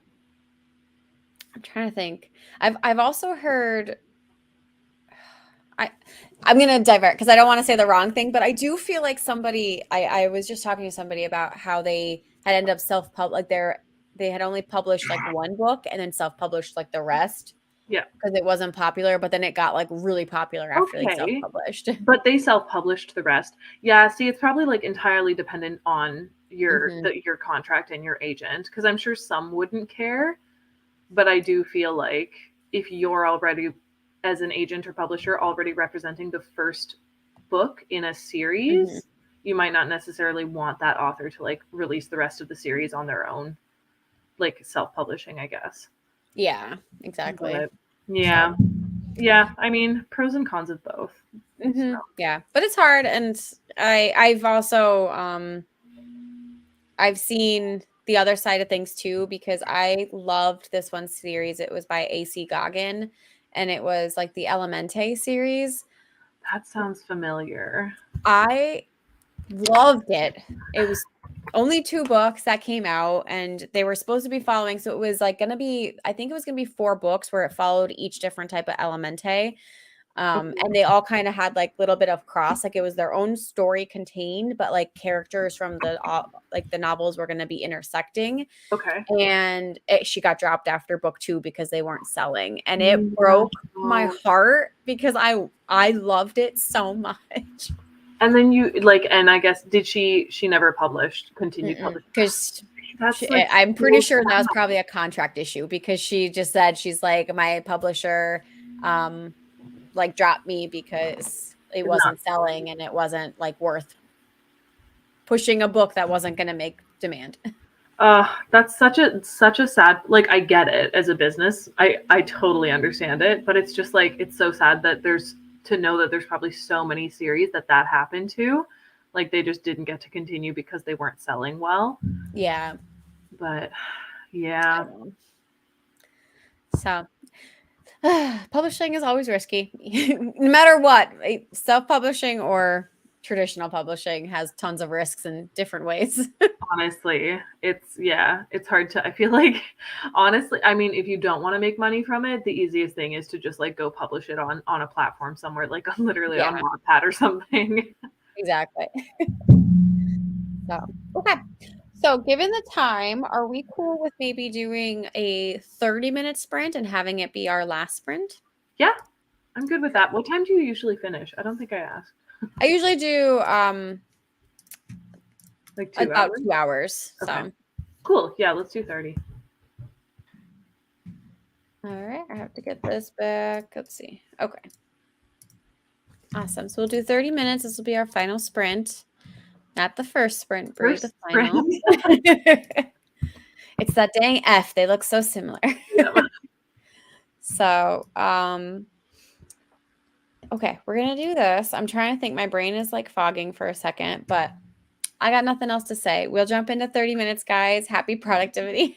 I'm trying to think. I've also heard I I'm gonna divert because I don't want to say the wrong thing, but I do feel like I was just talking to somebody about how they had ended up self-pub like they had only published like one book and then self-published like the rest Yeah. because it wasn't popular, but then it got like really popular after they Okay. self-published. But they self-published the rest. Yeah, see, it's probably like entirely dependent on Hmm. your contract and your agent because I'm sure some wouldn't care, but I do feel like if you're already as an agent or publisher already representing the first book in a Hmm. series, you might not necessarily want that author to like release the rest of the series on their own, like self-publishing, I guess. Yeah, exactly. But So, yeah. Yeah, I mean, pros and cons of both. So, yeah, but it's hard, and I've also I've seen the other side of things too because I loved this one series. It was by AC Goggin, and it was like the Elemente series. that sounds familiar. I loved it. It was only two books that came out, and they were supposed to be following. So it was like going to be, I think it was going to be four books where it followed each different type of Elemente. And Okay. they all kind of had like little bit of cross, like it was their own story contained, but like characters from like the novels were going to be intersecting. Okay. And she got dropped after book two because they weren't selling, and it broke my No. heart because I loved it so much. And then you like, and I guess did she never published, continued publishing? Because That's like I'm pretty so sure that was sad. probably a contract issue because she just said she's like my publisher like dropped me because it It's not wasn't selling and it wasn't like worth pushing a book that wasn't going to make demand. that's such a sad, like I get it as a business. I totally understand it, but it's just like it's so sad that there's to know that there's probably so many series that happened to. Like they just didn't get to continue because they weren't selling well. Yeah, But I yeah, know. So publishing is always risky, no matter what. Self-publishing or traditional publishing has tons of risks in different ways. honestly, it's hard to I feel like honestly, I mean, if you don't want to make money from it, the easiest thing is to just like go publish it on a platform somewhere like literally on Yeah, Wattpad or something. exactly. So, okay. So, given the time, are we cool with maybe doing a 30-minute sprint and having it be our last sprint? Yeah, I'm good with that. What time do you usually finish? I don't think I asked. I usually do Like 2 about hours? 2 hours. Okay. So, Cool. Yeah, let's do 30. all right, I have to get this back. Let's see. Okay. Awesome. So we'll do 30 minutes. This will be our final sprint. Not the first sprint, Brie, the First final. sprint. It's that dang F. They look so similar. Yeah. So, okay, we're gonna do this. I'm trying to think. My brain is like fogging for a second, but I got nothing else to say. We'll jump into 30 minutes, guys. Happy productivity.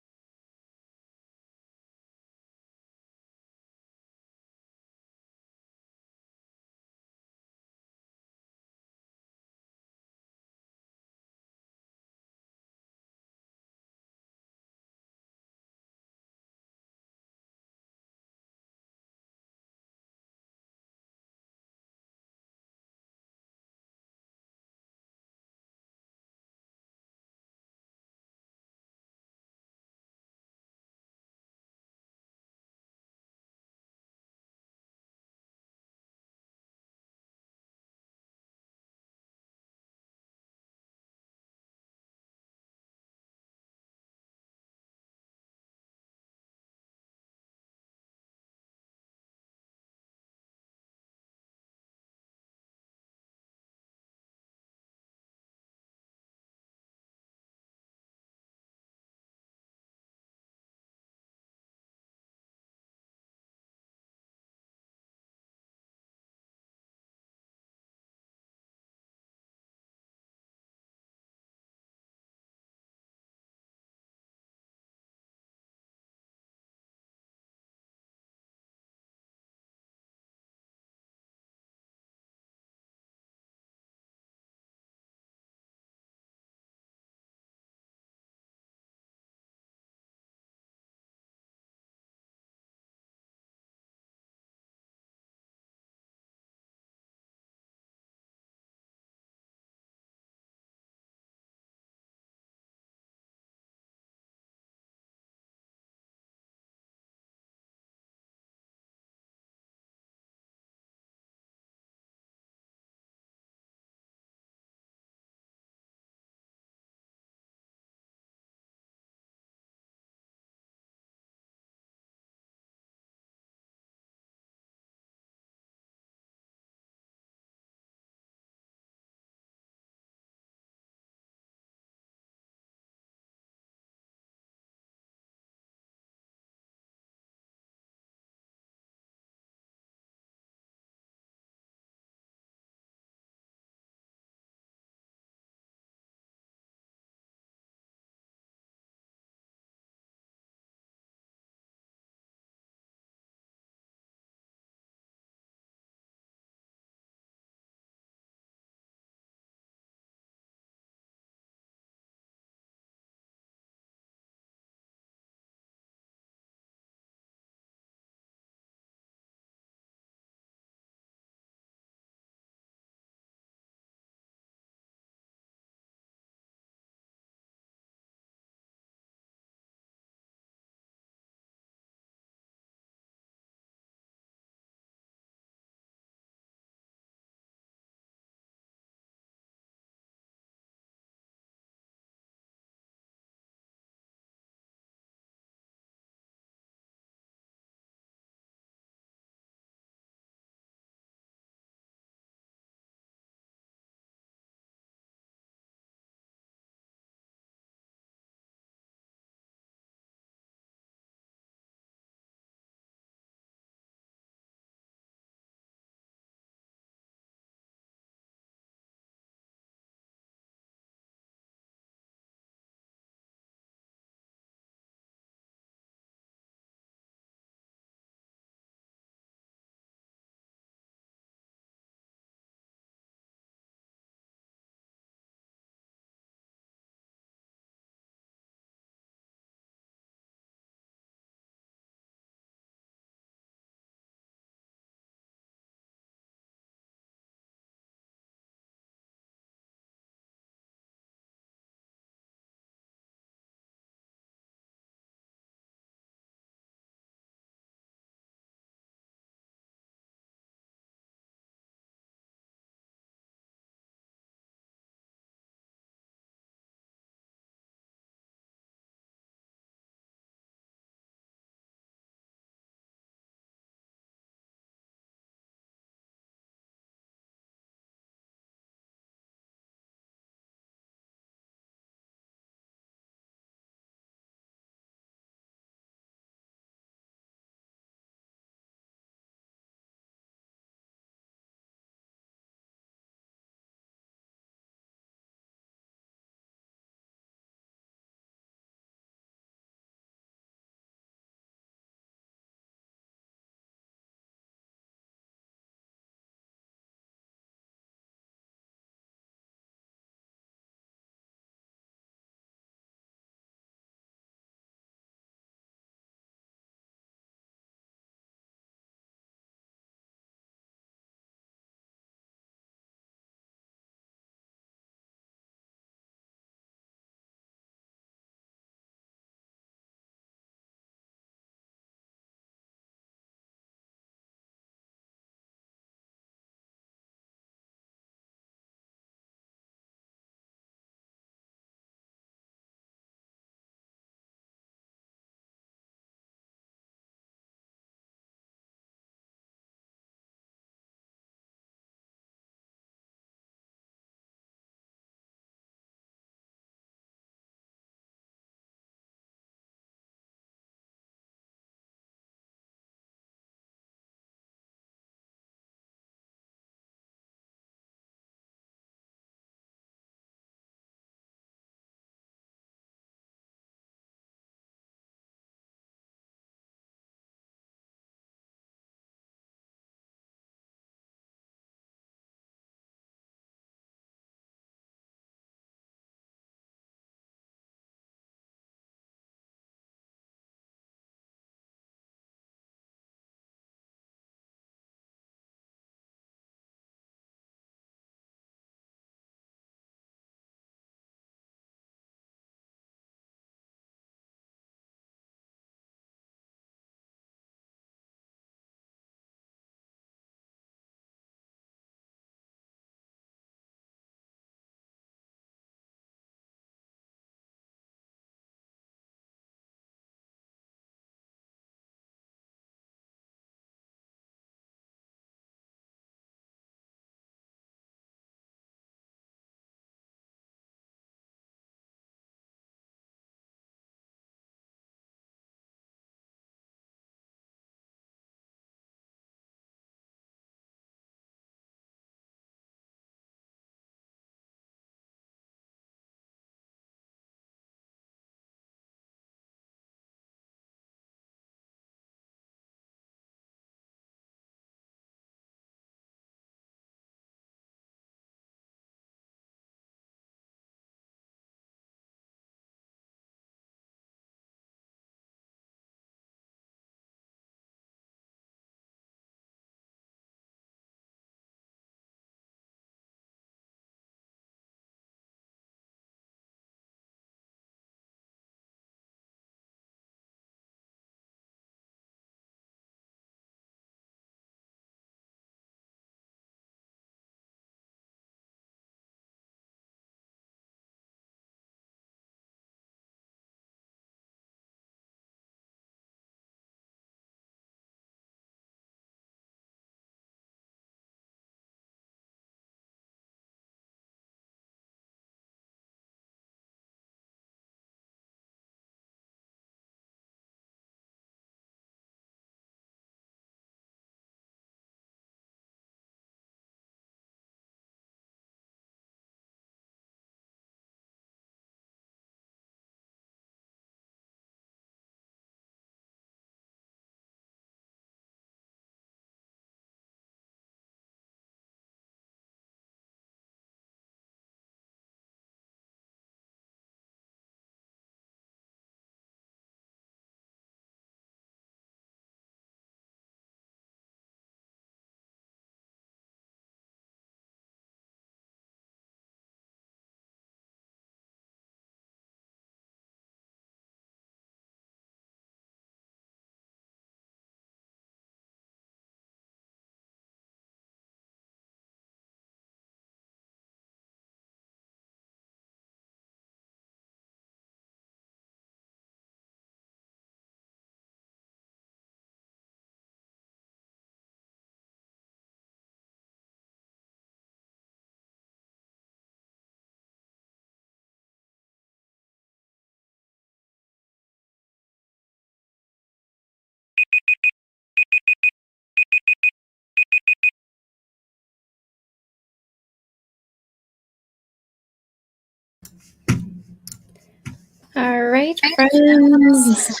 All right, friends.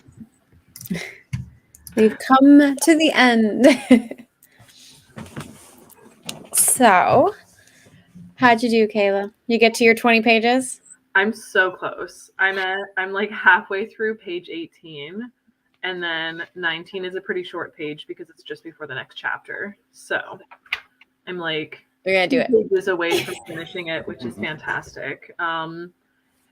We've come to the end. So, how'd you do, Kayla? You get to your 20 pages? I'm so close. I'm like halfway through page 18, and then 19 is a pretty short page because it's just before the next chapter. So I'm like We're going to do 2 pages away from finishing it, which is fantastic.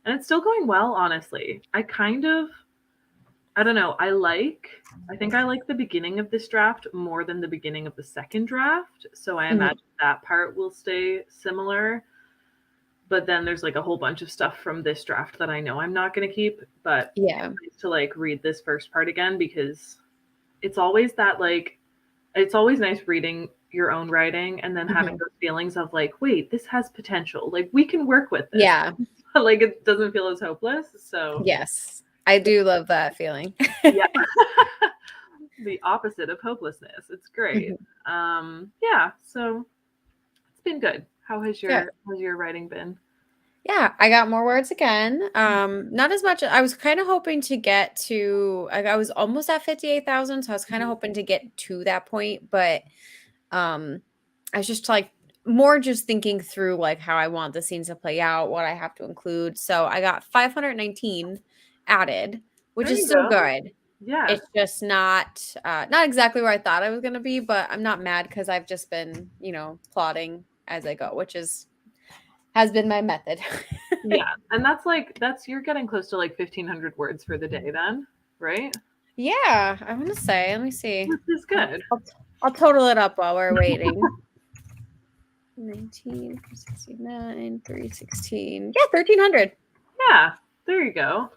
And it's still going well, honestly. I don't know. I think I like the beginning of this draft more than the beginning of the second draft. So I imagine that part will stay similar. But then there's like a whole bunch of stuff from this draft that I know I'm not going to keep. But Yeah. it's nice to like read this first part again because it's always that like, it's always nice reading your own writing and then having those feelings of like, wait, this has potential. Like we can work with this. Yeah. Like it doesn't feel as hopeless. So Yes. I do love that feeling. yeah. The opposite of hopelessness. It's great. Yeah, so it's been good. How's your writing been? Yeah, I got more words again. Not as much. I was kind of hoping to get to, I was almost at 58,000, so I was kind of hoping to get to that point, but I was just like more just thinking through like how I want the scenes to play out, what I have to include. So I got 519 added, which There is you still go. good. Yeah. It's just not exactly where I thought I was gonna be, but I'm not mad because I've just been, plotting as I go, which has been my method. Yeah. And that's you're getting close to like 1,500 words for the day then, right? Yeah, I want to say. Let me see. Which is good. I'll total it up while we're waiting. 19, 69, 316. Yeah, 1,300. Yeah. There you go.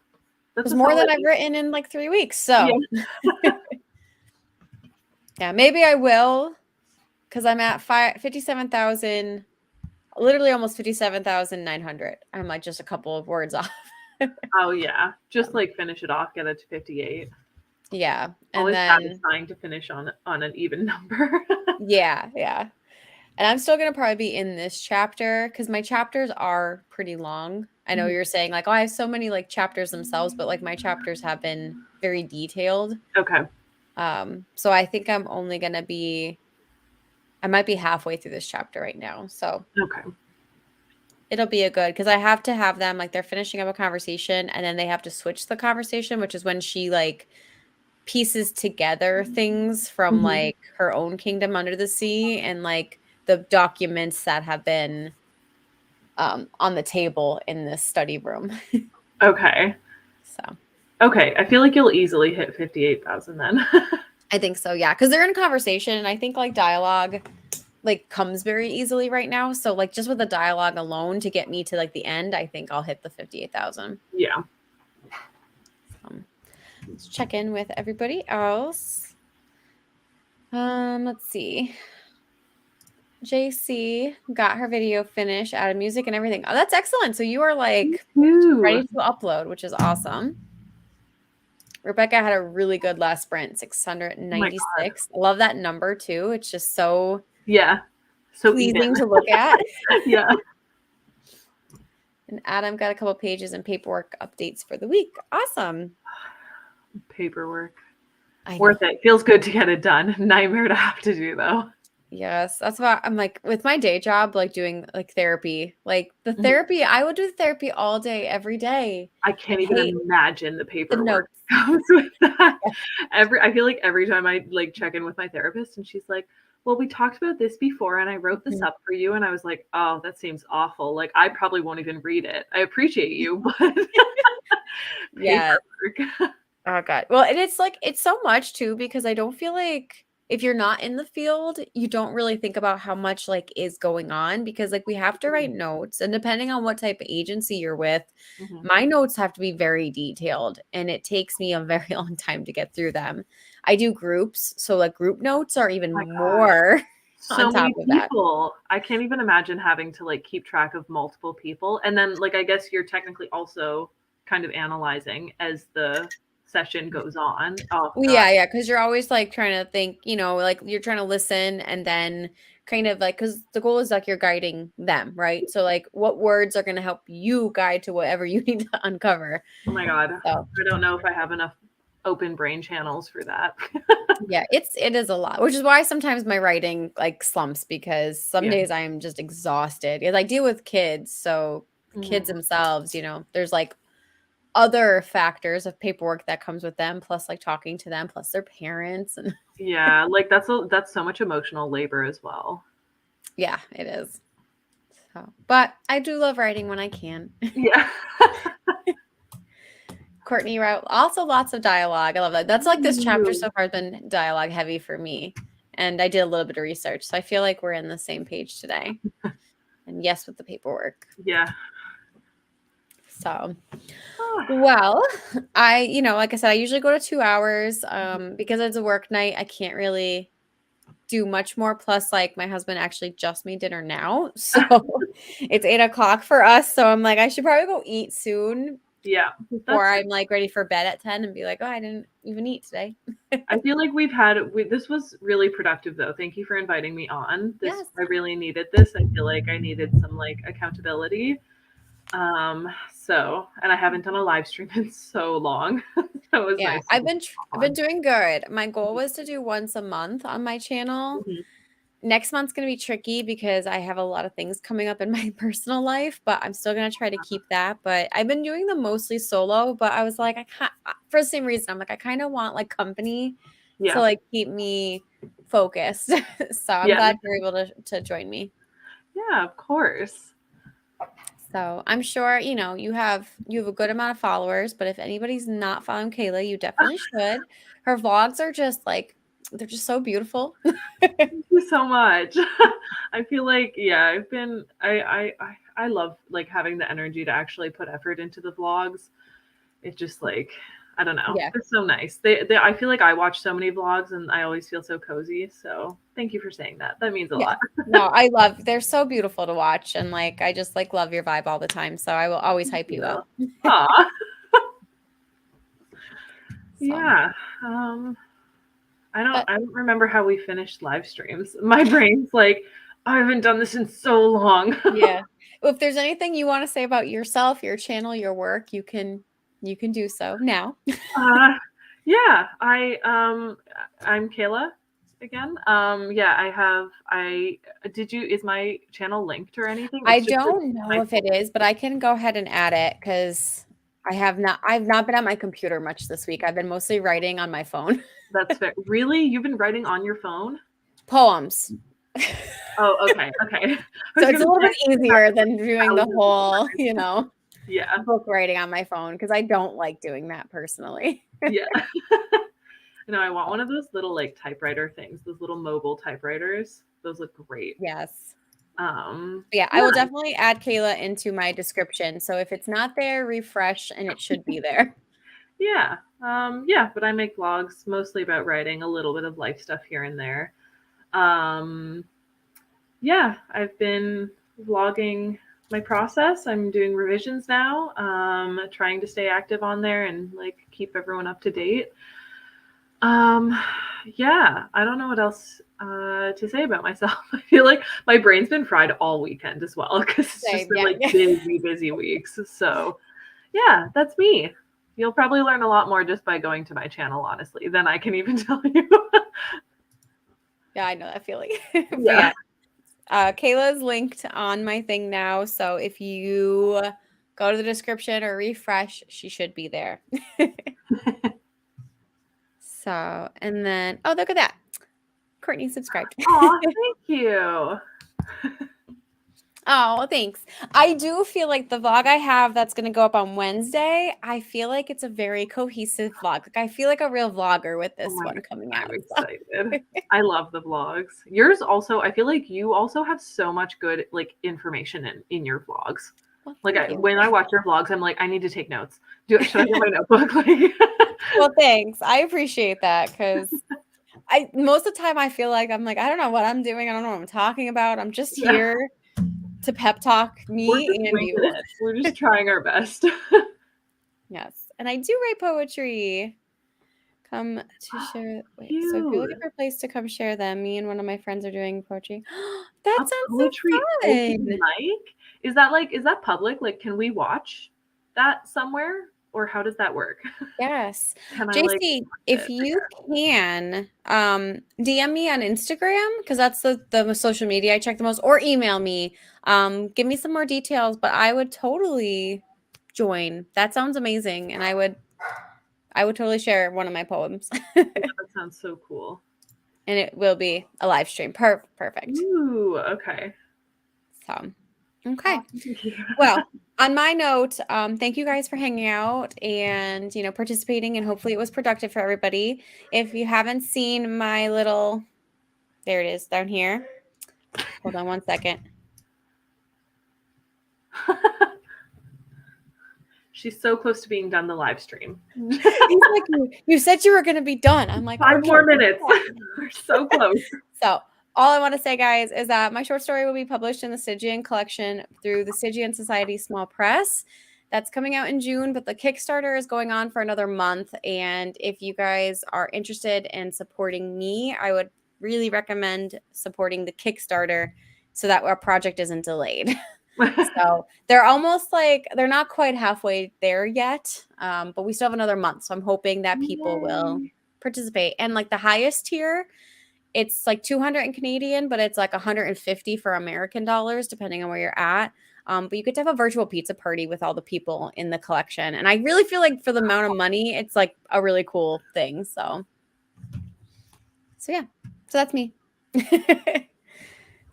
That's It's a more than solid. I've written in like 3 weeks. So Yeah. yeah, maybe I will because I'm at 57,000, literally almost 57,900. I'm like just a couple of words off. Oh yeah. Just like finish it off, get it to 58. Yeah. And Always then, satisfying to finish on an even number. yeah. And I'm still going to probably be in this chapter because my chapters are pretty long. I know you're saying like, oh, I have so many like chapters themselves, but like my chapters have been very detailed. Okay. So I think I might be halfway through this chapter right now. So Okay. it'll be a good because I have to have them like they're finishing up a conversation and then they have to switch the conversation, which is when she like pieces together things from like her own kingdom under the sea and like the documents that have been on the table in this study room. Okay. So Okay. I feel like you'll easily hit 58,000 then. I think so, yeah, because they're in conversation and I think like dialogue like comes very easily right now. So like just with the dialogue alone to get me to like the end, I think I'll hit the 58,000. Yeah. Let's check in with everybody else. Let's see. JC got her video finished, added music and everything. Oh, that's excellent. So you are like ready to upload, which is awesome. Rebecca had a really good last sprint, 696. I love that number too. It's just so so pleasing to look at. Yeah. And Adam got a couple pages and paperwork updates for the week. Awesome. Paperwork. Worth it. Feels good to get it done. Nightmare to have to do though. Yes, that's why I'm like with my day job, like doing like therapy, like the therapy. I would do therapy all day, every day. I can't even imagine the paperwork The that comes with that. I feel like every time I like check in with my therapist and she's like, well, we talked about this before and I wrote this up for you. And I was like, oh, that seems awful. Like I probably won't even read it. I appreciate you, but yeah. paperwork. Oh God. Well, and it's like it's so much too because I don't feel like if you're not in the field, you don't really think about how much like is going on because like we have to write notes and depending on what type of agency you're with, my notes have to be very detailed and it takes me a very long time to get through them. I do groups, so like group notes are even more so on top many of that. people. I can't even imagine having to like keep track of multiple people. And then like I guess you're technically also kind of analyzing as the session goes on. Oh Well, God. yeah, because you're always like trying to think, like you're trying to listen and then kind of like, because the goal is like you're guiding them, right? So like what words are going to help you guide to whatever you need to uncover. Oh my God. So I don't know if I have enough open brain channels for that. yeah, it is a lot, which is why sometimes my writing like slumps because some Yeah. days I'm just exhausted. Because I deal with kids, so kids Mhm. themselves, there's like other factors of paperwork that comes with them, plus like talking to them, plus their parents, and Yeah, like that's so much emotional labor as well. yeah, it is. So, but I do love writing when I can. Yeah. Courtney wrote also lots of dialogue. I love that. That's like this chapter Ooh. so far has been dialogue heavy for me. And I did a little bit of research. So I feel like we're in the same page today. And yes, with the paperwork. Yeah. So, well, like I said, I usually go to 2 hours. Because it's a work night, I can't really do much more. Plus, like my husband actually just made dinner now. So it's 8 o'clock for us. So I'm like, I should probably go eat soon Yeah. before That's I'm like ready for bed at 10 and be like, oh, I didn't even eat today. I feel like this was really productive though. Thank you for inviting me on. This Yes. I really needed this. I feel like I needed some like accountability. And I haven't done a live stream in so long. So it was Yeah, nice to just hop I've been on. doing good. My goal was to do once a month on my channel. Mhm. Next month's going to be tricky because I have a lot of things coming up in my personal life, but I'm still going to try to keep that. But I've been doing them mostly solo, but I was like, I can't, for the same reason. I'm like, I kind of want like company to Yeah. like keep me focused. So I'm Yeah. glad you're able to join me. Yeah, of course. So I'm sure, you have a good amount of followers, but if anybody's not following Kayla, you definitely should. Her vlogs are just like they're just so beautiful. Thank you so much. I feel like yeah, I love like having the energy to actually put effort into the vlogs. It just like I don't know. Yeah. It's so nice. They I feel like I watch so many vlogs and I always feel so cozy. So thank you for saying that. That means a Yeah. lot. No, they're so beautiful to watch and like I just like love your vibe all the time. So I will always Thank hype you you. up. Aw. So, Yeah. but I don't remember how we finished live streams. My brain's like, I haven't done this in so long. yeah. Well, if there's anything you want to say about yourself, your channel, your work, you can do so now. Uh, yeah, I'm Kayla again. Yeah, I did you is my channel linked or anything? I It's just like don't know my if it is, but I can go ahead and add it because I've not been on my computer much this week. I've been mostly writing on my phone. that's fair. Really? You've been writing on your phone? Poems. Oh, okay, okay. I So was it's gonna a little say bit easier than doing the thousands of whole, words. Yeah, book writing on my phone because I don't like doing that personally. yeah. No, I want one of those little like typewriter things, those little mobile typewriters. Those look great. Yes. Yeah, I Yeah, will definitely add Kayla into my description. So if it's not there, refresh and it should be there. yeah, yeah. But I make vlogs mostly about writing, a little bit of life stuff here and there. Um, yeah, I've been vlogging my process. I'm doing revisions now, trying to stay active on there and like keep everyone up to date. Um, yeah, I don't know what else to say about myself. I feel like my brain's been fried all weekend as well because it's just Same. been Yeah. like Yeah. busy, busy weeks. So yeah, that's me. You'll probably learn a lot more just by going to my channel, honestly, than I can even tell you. Yeah, I know that feeling. But Yeah. yeah, Kayla's linked on my thing now. So if you go to the description or refresh, she should be there. So, and then, oh, look at that. Courtney subscribed. Aw, thank you. Oh, thanks. I do feel like the vlog I have that's going to go up on Wednesday, I feel like it's a very cohesive vlog. Like I feel like a real vlogger with Oh this my one God, coming I'm out. So. excited. I love the vlogs. Yours also, I feel like you also have so much good like information in your vlogs. Well, Like thank you. when I watch your vlogs, I'm like, I need to take notes. Should I get my notebook? Like, Well, thanks. I appreciate that because I most of the time I feel like I'm like, I don't know what I'm doing. I don't know what I'm talking about. I'm just yeah, here to pep talk we're just me and winging you. it. We're just trying our best. Yes. And I do write poetry. come to share. Wait, so if you're looking Cute. for a place to come share them, me and one of my friends are doing poetry. That A sounds poetry so open fun. mic? Is that public? Like, can we watch that somewhere? Or how does that work? Yes. Can I like JC, watch if it? you can, DM me on Instagram because that's the social media I check the most, or email me. Give me some more details, but I would totally join. That sounds amazing, and I would totally share one of my poems. Yeah, that sounds so cool. And it will be a live stream. Perfect. Ooh, okay. So, okay. Awesome. Thank you. Well, on my note, thank you guys for hanging out and participating, and hopefully it was productive for everybody. If you haven't seen my little, there it is down here. Hold on one second. She's so close to being done the live stream. He's like, you said you were going to be done. I'm like, 5 okay. more minutes. We're so close. So all I want to say, guys, is that my short story will be published in the STYGIAN collection through the STYGIAN Society Small Press. That's coming out in June, but the Kickstarter is going on for another month. And if you guys are interested in supporting me, I would really recommend supporting the Kickstarter so that our project isn't delayed. So they're almost like, they're not quite halfway there yet, but we still have another month. So I'm hoping that people will participate. And like the highest tier, it's like 200 in Canadian, but it's like 150 for American dollars, depending on where you're at. But you get to have a virtual pizza party with all the people in the collection. And I really feel like for the amount of money, it's like a really cool thing. So yeah. So that's me.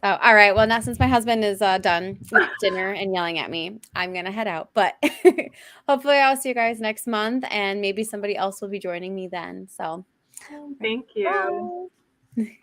Oh, all right. Well, now since my husband is done with dinner and yelling at me, I'm going to head out. But hopefully I'll see you guys next month, and maybe somebody else will be joining me then. So Thank you. bye.